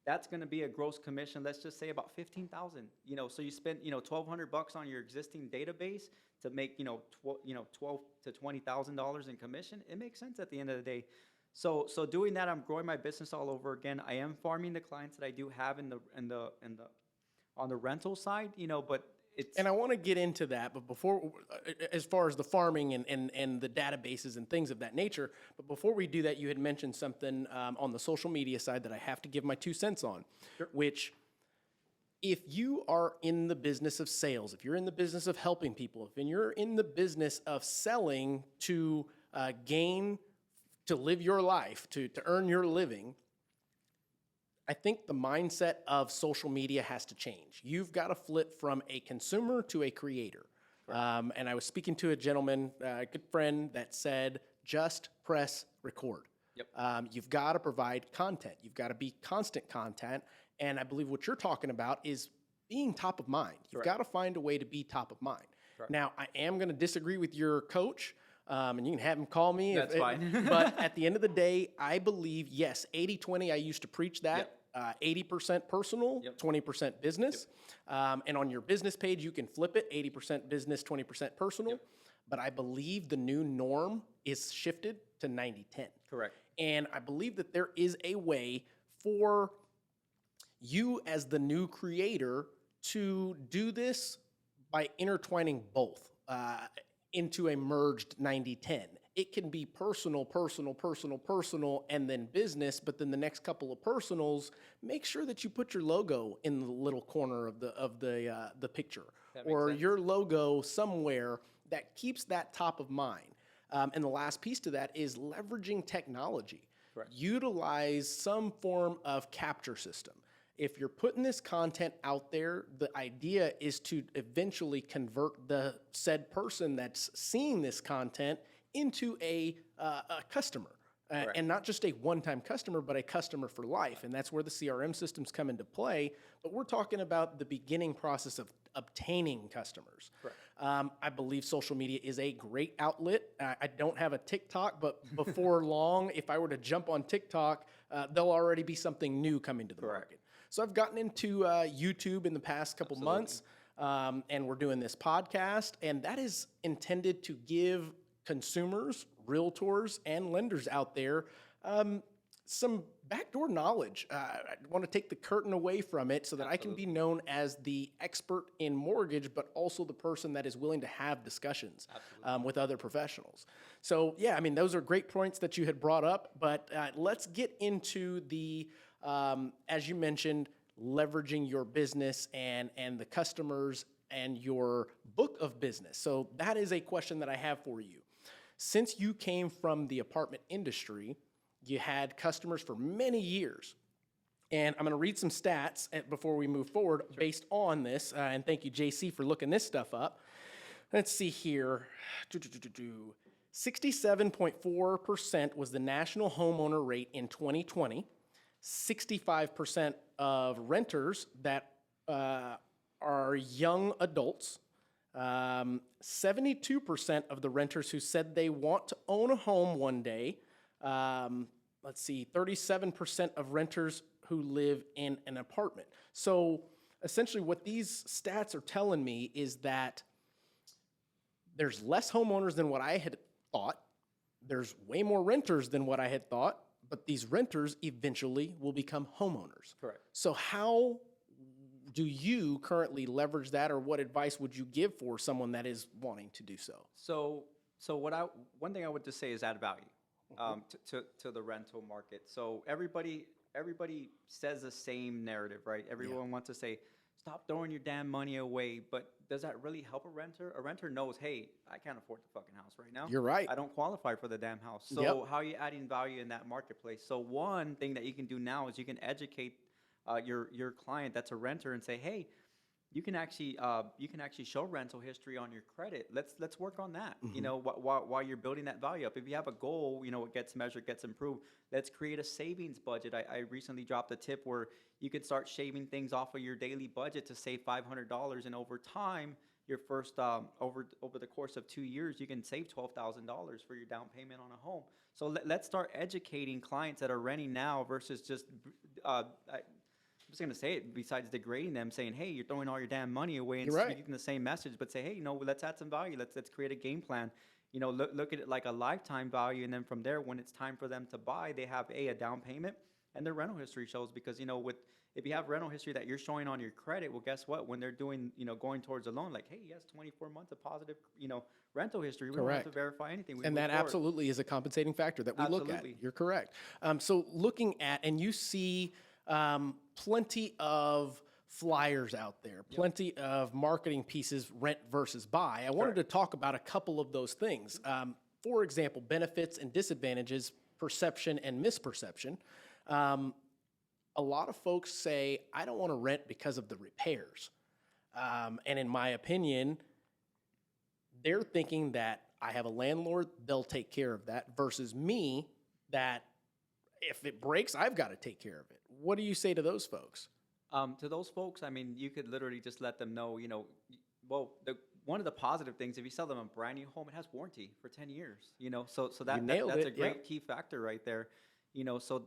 that's going to be a gross commission. Let's just say about $15,000. You know, so you spend, you know, $1,200 on your existing database to make, you know, $12,000 to $20,000 in commission. It makes sense at the end of the day. So doing that, I'm growing my business all over again. I am farming the clients that I do have on the rental side, you know, but. And I want to get into that, but before, as far as the farming and the databases and things of that nature, but before we do that, you had mentioned something on the social media side that I have to give my 2 cents on, which if you are in the business of sales, if you're in the business of helping people, if you're in the business of selling to gain, to live your life, to earn your living, I think the mindset of social media has to change. You've got to flip from a consumer to a creator. And I was speaking to a gentleman, a good friend, that said, just press record. Yep. You've got to provide content. You've got to be constant content. And I believe what you're talking about is being top of mind. You've got to find a way to be top of mind. Correct. Now, I am going to disagree with your coach. And you can have him call me. That's fine. But at the end of the day, I believe, yes, 80-20, I used to preach that. Yep. 80% personal, 20% business. And on your business page, you can flip it, 80% business, 20% personal. But I believe the new norm is shifted to 90-10. Correct. And I believe that there is a way for you as the new creator to do this by intertwining both into a merged 90-10. It can be personal, and then business, but then the next couple of personals, make sure that you put your logo in the little corner of the picture, or your logo somewhere that keeps that top of mind. And the last piece to that is leveraging technology. Correct. Utilize some form of capture system. If you're putting this content out there, the idea is to eventually convert the said person that's seeing this content into a customer, and not just a one-time customer, but a customer for life. And that's where the CRM systems come into play. But we're talking about the beginning process of obtaining customers. I believe social media is a great outlet. I don't have a TikTok, but before long, if I were to jump on TikTok, there'll already be something new coming to the market. So I've gotten into YouTube in the past couple months, and we're doing this podcast, and that is intended to give consumers, realtors, and lenders out there some backdoor knowledge. I want to take the curtain away from it so that I can be known as the expert in mortgage, but also the person that is willing to have discussions with other professionals. So yeah, I mean, those are great points that you had brought up, but let's get into the, as you mentioned, leveraging your business and the customers and your book of business. So that is a question that I have for you. Since you came from the apartment industry, you had customers for many years. And I'm going to read some stats before we move forward based on this. And thank you, JC, for looking this stuff up. Let's see here. 67.4% was the national homeowner rate in 2020. 65% of renters that are young adults. 72% of the renters who said they want to own a home one day. 37% of renters who live in an apartment. So essentially what these stats are telling me is that there's less homeowners than what I had thought. There's way more renters than what I had thought, but these renters eventually will become homeowners. Correct. So how do you currently leverage that, or what advice would you give for someone that is wanting to do so? So So one thing I would just say is add value to the rental market. So everybody says the same narrative, right? Everyone wants to say, stop throwing your damn money away. But does that really help a renter? A renter knows, hey, I can't afford the fucking house right now. You're right. I don't qualify for the damn house. So how are you adding value in that marketplace? So one thing that you can do now is you can educate your client that's a renter and say, hey, you can actually show rental history on your credit. Let's work on that. You know, while you're building that value up. If you have a goal, you know, it gets measured, gets improved. Let's create a savings budget. I recently dropped a tip where you could start shaving things off of your daily budget to save $500, and over time, your first over the course of 2 years, you can save $12,000 for your down payment on a home. So let's start educating clients that are renting now versus just. I'm just going to say it, besides degrading them, saying, hey, you're throwing all your damn money away and speaking the same message, but say, hey, you know, let's add some value. Let's create a game plan. You know, look at it like a lifetime value. And then from there, when it's time for them to buy, they have a down payment and their rental history shows, because, you know, if you have rental history that you're showing on your credit, well, guess what? When they're doing, you know, going towards a loan, like, hey, he has 24 months of positive, you know, rental history. We don't have to verify anything. And that absolutely is a compensating factor that we look at. You're correct. So looking at, and you see plenty of flyers out there, plenty of marketing pieces, rent versus buy. I wanted to talk about a couple of those things. For example, benefits and disadvantages, perception and misperception. A lot of folks say, I don't want to rent because of the repairs. And in my opinion, they're thinking that I have a landlord, they'll take care of that, versus me, that if it breaks, I've got to take care of it. What do you say to those folks? To those folks, I mean, you could literally just let them know, you know, well, one of the positive things, if you sell them a brand new home, it has warranty for 10 years, you know, so that's a great key factor right there. You know, so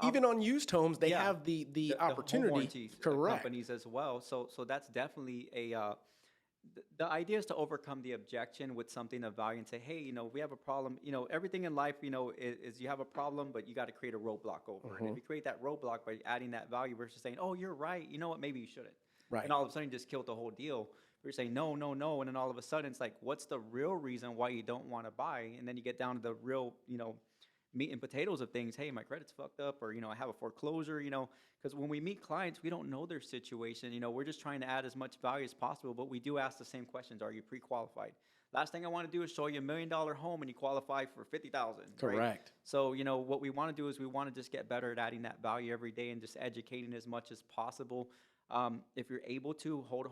even on used homes, they have the opportunity. Correct. Companies as well. So that's definitely the idea is to overcome the objection with something of value and say, hey, you know, we have a problem. You know, everything in life, you know, is you have a problem, but you got to create a roadblock over it. And if you create that roadblock by adding that value versus saying, oh, you're right, you know what, maybe you shouldn't. Right. And all of a sudden you just killed the whole deal. You're saying, no. And then all of a sudden it's like, what's the real reason why you don't want to buy? And then you get down to the real, you know, meat and potatoes of things. Hey, my credit's fucked up, or, you know, I have a foreclosure, you know, because when we meet clients, we don't know their situation. You know, we're just trying to add as much value as possible, but we do ask the same questions. Are you pre-qualified? Last thing I want to do is show you $1 million home and you qualify for $50,000. Correct. Right? So, you know, what we want to do is we want to just get better at adding that value every day and just educating as much as possible. If you're able to hold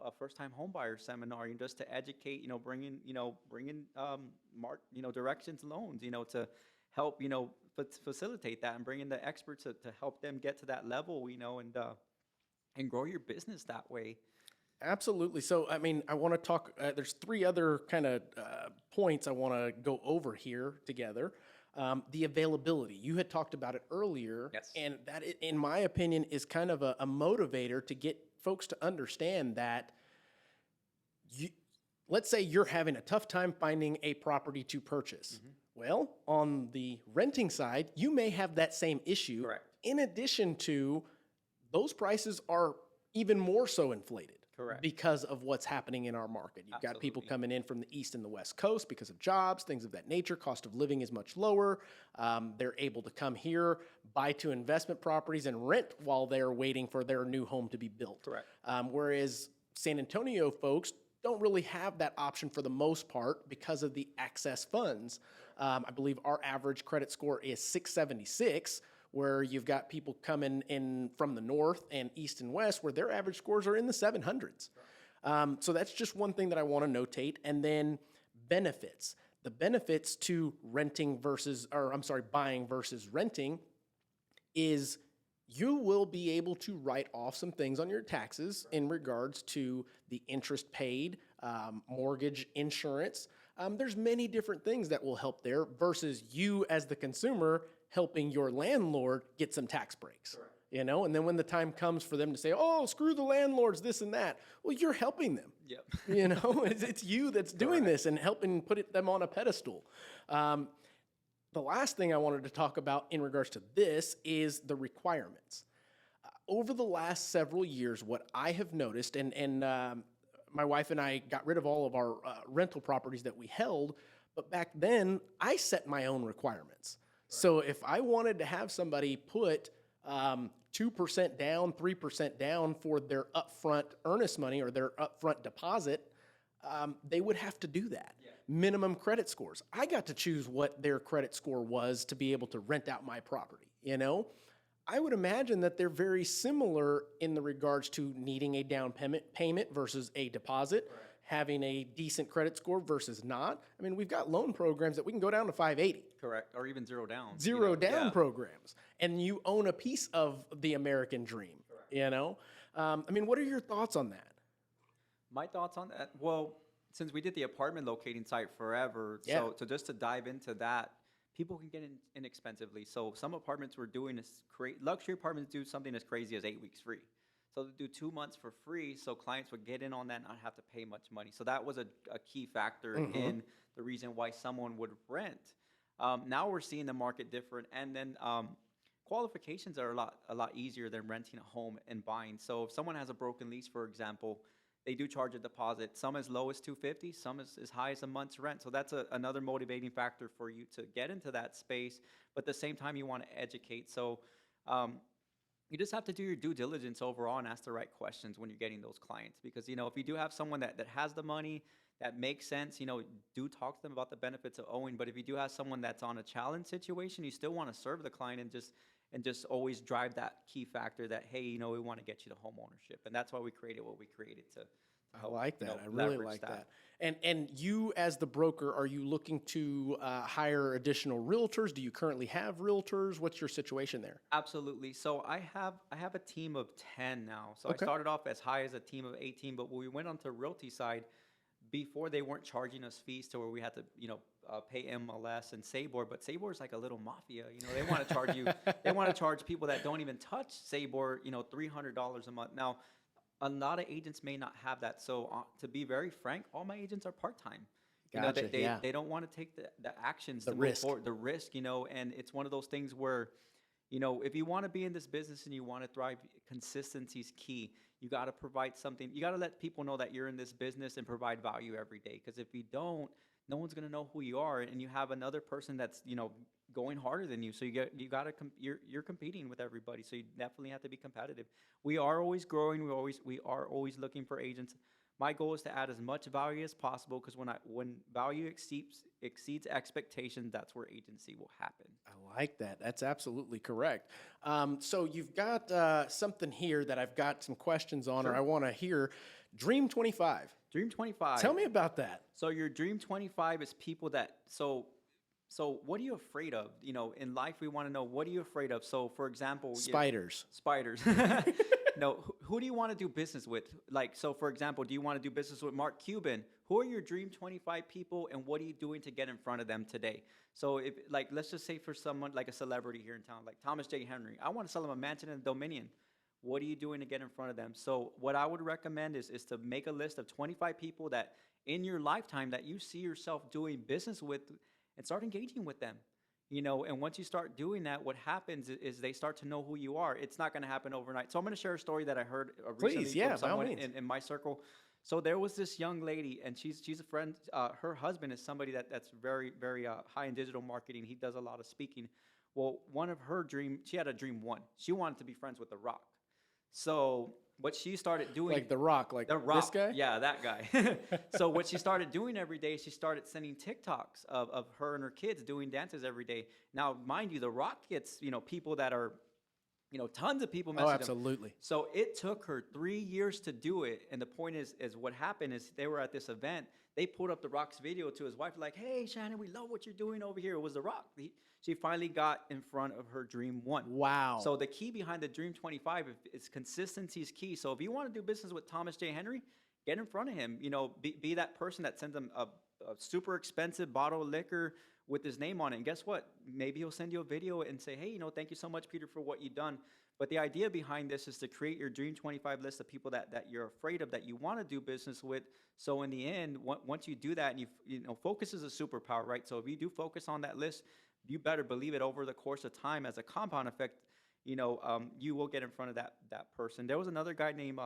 a first-time home buyer seminar, and just to educate, you know, bringing directions, loans, you know, to help, you know, facilitate that and bring in the experts to help them get to that level, you know, and grow your business that way. Absolutely. So, I mean, I want to talk, there's three other kind of points I want to go over here together. The availability. You had talked about it earlier. Yes. And that, in my opinion, is kind of a motivator to get folks to understand that let's say you're having a tough time finding a property to purchase. Mm-hmm. Well, on the renting side, you may have that same issue. Correct. In addition to, those prices are even more so inflated. Correct. Because of what's happening in our market. You've got people coming in from the East and the West Coast because of jobs, things of that nature. Cost of living is much lower. They're able to come here, buy two investment properties, and rent while they're waiting for their new home to be built. Correct. Whereas San Antonio folks don't really have that option for the most part because of the excess funds. I believe our average credit score is 676, where you've got people coming in from the north and east and west where their average scores are in the 700s. So that's just one thing that I want to notate. And then benefits. The benefits to buying versus renting is you will be able to write off some things on your taxes in regards to the interest paid, mortgage, insurance. There's many different things that will help there versus you as the consumer helping your landlord get some tax breaks. Correct. You know, and then when the time comes for them to say, oh, screw the landlords, this and that, well, you're helping them. Yep. You know, it's you that's doing this and helping put them on a pedestal. The last thing I wanted to talk about in regards to this is the requirements. Over the last several years, what I have noticed, and my wife and I got rid of all of our rental properties that we held But back then, I set my own requirements. So if I wanted to have somebody put 2% down, 3% down for their upfront earnest money or their upfront deposit, they would have to do that. Yeah. Minimum credit scores. I got to choose what their credit score was to be able to rent out my property, you know? I would imagine that they're very similar in the regards to needing a down payment versus a deposit, right, having a decent credit score versus not. I mean, we've got loan programs that we can go down to 580. Correct, or even zero down. Zero down programs. And you own a piece of the American dream, correct, you know? I mean, what are your thoughts on that? My thoughts on that? Well, since we did the apartment locating site forever, yeah, so just to dive into that, people can get in inexpensively. So some apartments we're doing is luxury apartments do something as crazy as 8 weeks free. So they do 2 months for free, so clients would get in on that and not have to pay much money. So that was a key factor in the reason why someone would rent. Now we're seeing the market different, and then qualifications are a lot easier than renting a home and buying. So if someone has a broken lease, for example, they do charge a deposit, some as low as $250, some as high as a month's rent. So that's another motivating factor for you to get into that space. But at the same time, you want to educate. So you just have to do your due diligence overall and ask the right questions when you're getting those clients. Because, you know, if you do have someone that has the money, that makes sense, you know, do talk to them about the benefits of owing. But if you do have someone that's on a challenge situation, you still want to serve the client and just always drive that key factor that, hey, you know, we want to get you to home ownership. And that's why we created what we created to help, I like that. You know, I really like that. And you as the broker, are you looking to hire additional realtors? Do you currently have realtors? What's your situation there? Absolutely. So I have a team of 10 now. So okay, I started off as high as a team of 18, but when we went onto realty side, before they weren't charging us fees to where we had to, you know, pay NMLS and Sabor, but Sabor is like a little mafia. You know, they want to charge you, they want to charge people that don't even touch Sabor, you know, $300 a month. Now, a lot of agents may not have that. So to be very frank, all my agents are part-time. Gotcha, You know, they don't want to take the actions the to risk. move forward, the risk, you know, and it's one of those things where, you know, if you want to be in this business and you want to thrive, consistency is key. You got to provide something. You got to let people know that you're in this business and provide value every day. Because if you don't, no one's going to know who you are, and you have another person that's, you know, going harder than you. So you're competing with everybody. So you definitely have to be competitive. We are always growing. We are always looking for agents. My goal is to add as much value as possible, because when value exceeds expectations, that's where agency will happen. I like that. That's absolutely correct. So you've got something here that I've got some questions on, Sure. or I want to hear. Dream 25. Dream 25. Tell me about that. So your Dream 25 is people that, so what are you afraid of? You know, in life, we want to know, what are you afraid of? So for example, Spiders. Spiders. No, who do you want to do business with? Like, so for example, do you want to do business with Mark Cuban? Who are your Dream 25 people, and what are you doing to get in front of them today? So if, like, let's just say for someone like a celebrity here in town, like Thomas J. Henry, I want to sell him a mansion in the Dominion. What are you doing to get in front of them? So what I would recommend is to make a list of 25 people that in your lifetime that you see yourself doing business with, and start engaging with them. You know, and once you start doing that, what happens is they start to know who you are. It's not going to happen overnight. So I'm going to share a story that I heard recently from someone in my circle. So there was this young lady, and she's a friend. Her husband is somebody that's very, very high in digital marketing. He does a lot of speaking. Well, one of her she had a dream one. She wanted to be friends with The Rock. So what she started doing, Like The Rock, like The Rock, this guy? yeah, that guy. So what she started doing every day, she started sending TikToks of her and her kids doing dances every day. Now, mind you, The Rock gets, you know, people that are, you know, tons of people message him. Absolutely. So it took her 3 years to do it. And the point is what happened is they were at this event. They pulled up The Rock's video to his wife, like, hey, Shannon, we love what you're doing over here. It was The Rock. She finally got in front of her dream one. Wow. So the key behind the Dream 25 is consistency is key. So if you want to do business with Thomas J. Henry, get in front of him. You know, be that person that sends him a super expensive bottle of liquor with his name on it. And guess what? Maybe he'll send you a video and say, hey, you know, thank you so much, Peter, for what you've done. But the idea behind this is to create your Dream 25 list of people that you're afraid of, that you want to do business with. So in the end, once you do that, and you know, focus is a superpower, right? So if you do focus on that list, you better believe it, over the course of time, as a compound effect, you know, you will get in front of that person. There was another guy named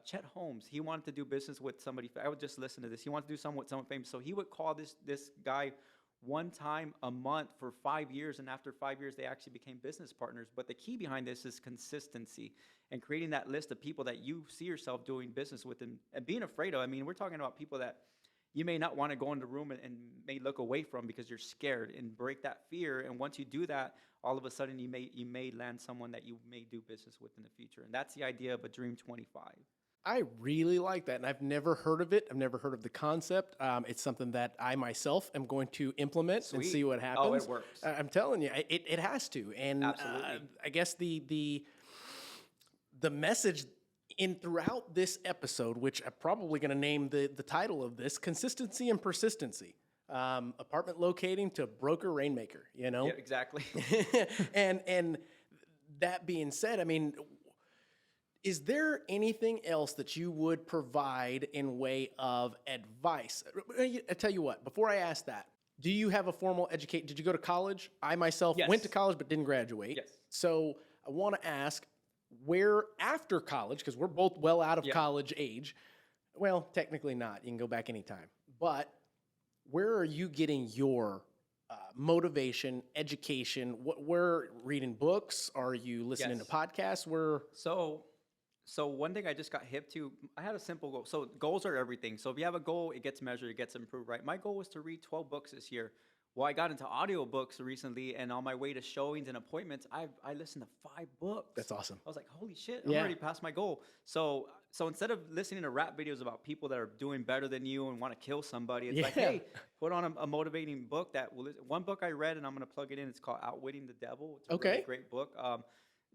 Chet Holmes, he wanted to do business with somebody. I would just listen to this. He wanted to do something with someone famous. So he would call this guy one time a month for 5 years. And after 5 years, they actually became business partners. But the key behind this is consistency and creating that list of people that you see yourself doing business with and being afraid of. I mean, we're talking about people that you may not want to go in the room and may look away from because you're scared, and break that fear. And once you do that, all of a sudden you may land someone that you may do business with in the future. And that's the idea of a Dream 25. I really like that, and I've never heard of it. I've never heard of the concept. It's something that I myself am going to implement and see what happens. Oh, it works. I'm telling you, it has to. And Absolutely. I guess the message in throughout this episode, which I'm probably going to name the title of this, Consistency and Persistency. Apartment locating to broker rainmaker, you know? Yeah, exactly. and that being said, I mean, is there anything else that you would provide in way of advice? I tell you what, before I ask that, do you have a formal education? Did you go to college? I myself Yes. went to college but didn't graduate. Yes. So I want to ask, where after college, because we're both well out of college age, well, technically not. You can go back anytime. But where are you getting your motivation, education? Where reading books? Are you listening to podcasts? Where So one thing I just got hip to, I had a simple goal. So goals are everything. So if you have a goal, it gets measured, it gets improved, right? My goal was to read 12 books this year. Well, I got into audiobooks recently, and on my way to showings and appointments, I listened to 5 books. That's awesome. I was like, holy shit, I'm already past my goal. So instead of listening to rap videos about people that are doing better than you and want to kill somebody, it's like, hey, put on a motivating book that will. One book I read, and I'm going to plug it in. It's called Outwitting the Devil. It's a really great book.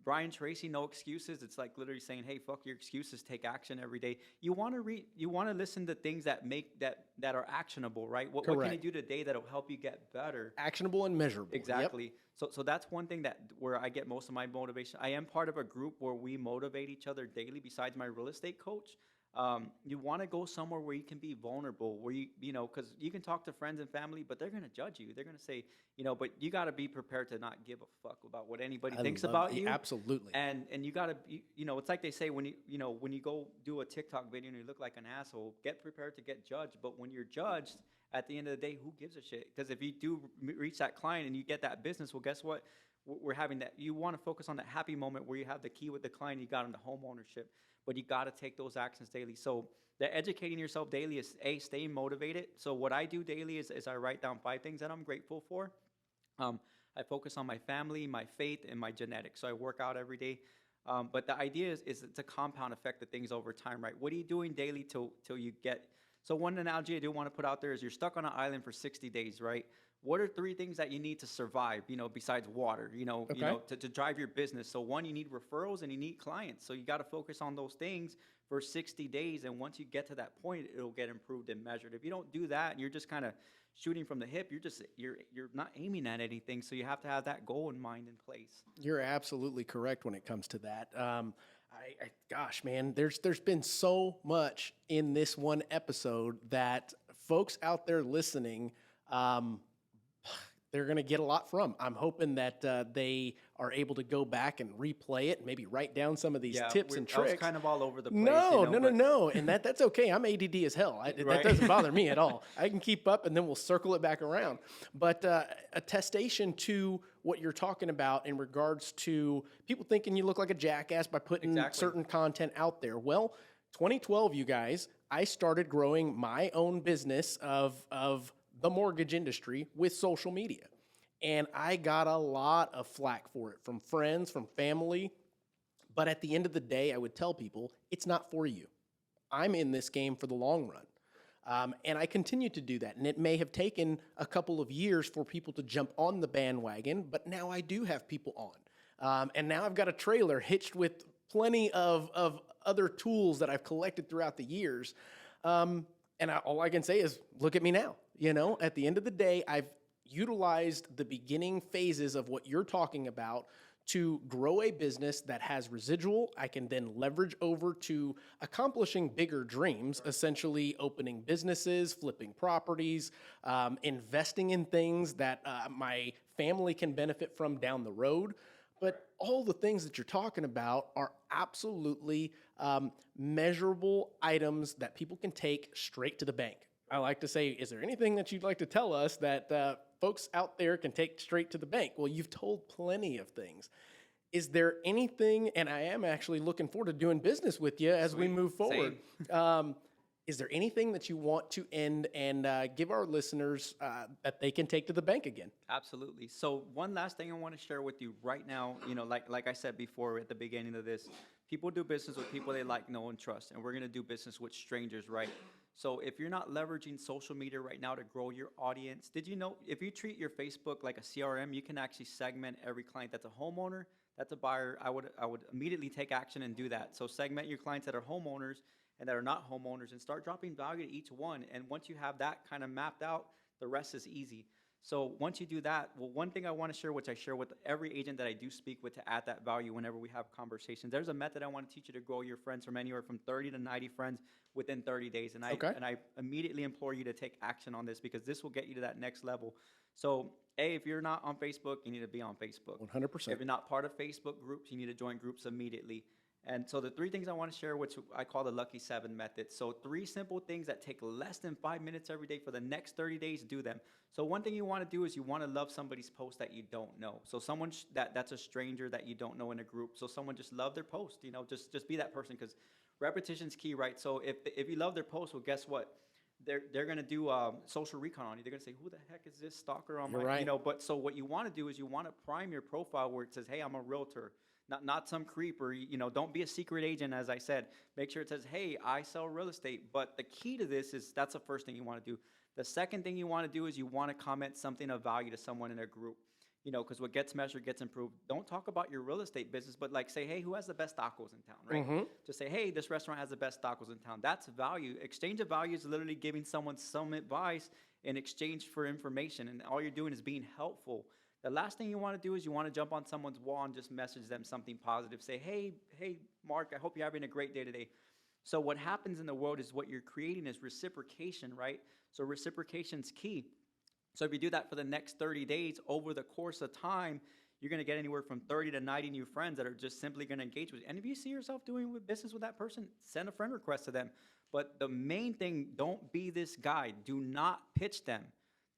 Brian Tracy, No Excuses. It's like literally saying, hey, fuck your excuses, take action every day. You want to read, you want to listen to things that that are actionable, right? What can you do today that'll help you get better? Actionable and measurable. Exactly. Yep. So that's one thing where I get most of my motivation. I am part of a group where we motivate each other daily besides my real estate coach. You want to go somewhere where you can be vulnerable, where you know, because you can talk to friends and family, but they're going to judge you. They're going to say, you know, but you got to be prepared to not give a fuck about what anybody thinks about you. Absolutely. And you got to, you know, it's like they say when you go do a TikTok video and you look like an asshole, get prepared to get judged. But when you're judged, at the end of the day, who gives a shit? Because if you do reach that client and you get that business, well, guess what? We're having that. You want to focus on that happy moment where you have the key with the client, you got them the home ownership. But you got to take those actions daily. So the educating yourself daily is staying motivated. So what I do daily is I write down 5 things that I'm grateful for. I focus on my family, my faith, and my genetics. So I work out every day. But the idea is it's a compound effect of things over time, right? What are you doing daily till you get? So one analogy I do want to put out there is you're stuck on an island for 60 days, right? What are 3 things that you need to survive, you know, besides water, to drive your business? So one, you need referrals and you need clients. So you got to focus on those things for 60 days. And once you get to that point, it'll get improved and measured. If you don't do that and you're just kind of shooting from the hip, you're not aiming at anything. So you have to have that goal in mind in place. You're absolutely correct when it comes to that. Gosh, man, there's been so much in this one episode that folks out there listening, they're going to get a lot from. I'm hoping that they are able to go back and replay it and maybe write down some of these tips and tricks. I was kind of all over the place. No. And that's okay. I'm ADD as hell. That doesn't bother me at all. I can keep up and then we'll circle it back around. But attestation to what you're talking about in regards to people thinking you look like a jackass by putting certain content out there. Well, 2012, you guys, I started growing my own business of the mortgage industry with social media. And I got a lot of flack for it from friends, from family. But at the end of the day, I would tell people, it's not for you. I'm in this game for the long run. And I continue to do that. And it may have taken a couple of years for people to jump on the bandwagon, but now I do have people on. And now I've got a trailer hitched with plenty of other tools that I've collected throughout the years. And all I can say is, look at me now. You know, at the end of the day, I've utilized the beginning phases of what you're talking about to grow a business that has residual. I can then leverage over to accomplishing bigger dreams, essentially opening businesses, flipping properties, investing in things that my family can benefit from down the road. But all the things that you're talking about are absolutely measurable items that people can take straight to the bank. I like to say, is there anything that you'd like to tell us that folks out there can take straight to the bank? Well, you've told plenty of things. Is there anything, and I am actually looking forward to doing business with you as we move forward. Is there anything that you want to end and give our listeners that they can take to the bank again? Absolutely. So one last thing I want to share with you right now, like I said before at the beginning of this, people do business with people they like, know, and trust, and we're going to do business with strangers, right? So if you're not leveraging social media right now to grow your audience, did you know if you treat your Facebook like a CRM, you can actually segment every client that's a homeowner, that's a buyer. I would immediately take action and do that. So segment your clients that are homeowners and that are not homeowners and start dropping value to each one. And once you have that kind of mapped out, the rest is easy. So once you do that, well, one thing I want to share, which I share with every agent that I do speak with to add that value whenever we have conversations, there's a method I want to teach you to grow your friends from anywhere from 30 to 90 friends within 30 days. And I immediately implore you to take action on this because this will get you to that next level. So if you're not on Facebook, you need to be on Facebook. 100%. If you're not part of Facebook groups, you need to join groups immediately. And so the 3 things I want to share, which I call the Lucky 7 method. So 3 simple things that take less than 5 minutes every day for the next 30 days, do them. So one thing you want to do is you want to love somebody's post that you don't know. So someone that's a stranger that you don't know in a group. So someone just love their post, just be that person because repetition's key, right? So if you love their post, well, guess what? They're going to do social recon on you. They're going to say, who the heck is this stalker on my, right. But so what you want to do is you want to prime your profile where it says, hey, I'm a realtor. Not some creep or, don't be a secret agent, as I said. Make sure it says, hey, I sell real estate. But the key to this is that's the first thing you want to do. The second thing you want to do is you want to comment something of value to someone in a group, because what gets measured gets improved. Don't talk about your real estate business, but say, hey, who has the best tacos in town, right? Mm-hmm. Just say, hey, this restaurant has the best tacos in town. That's value. Exchange of value is literally giving someone some advice in exchange for information. And all you're doing is being helpful. The last thing you want to do is you want to jump on someone's wall and just message them something positive. Say, hey, Mark, I hope you're having a great day today. So what happens in the world is what you're creating is reciprocation, right? So reciprocation's key. So if you do that for the next 30 days, over the course of time, you're going to get anywhere from 30 to 90 new friends that are just simply going to engage with you. And if you see yourself doing business with that person, send a friend request to them. But the main thing, don't be this guy. Do not pitch them.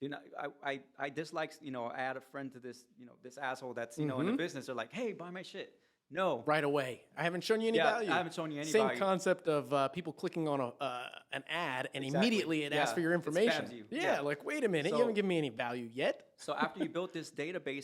Do not. I dislike. I had a friend to this. This asshole that's in the business. They're like, hey, buy my shit. No. Right away. I haven't shown you any value. I haven't shown you any Same value. concept of people clicking on an ad and Exactly. immediately it asks for your It information. spams you. Yeah, like, wait a minute, you So- haven't given me any value yet. So after you built this database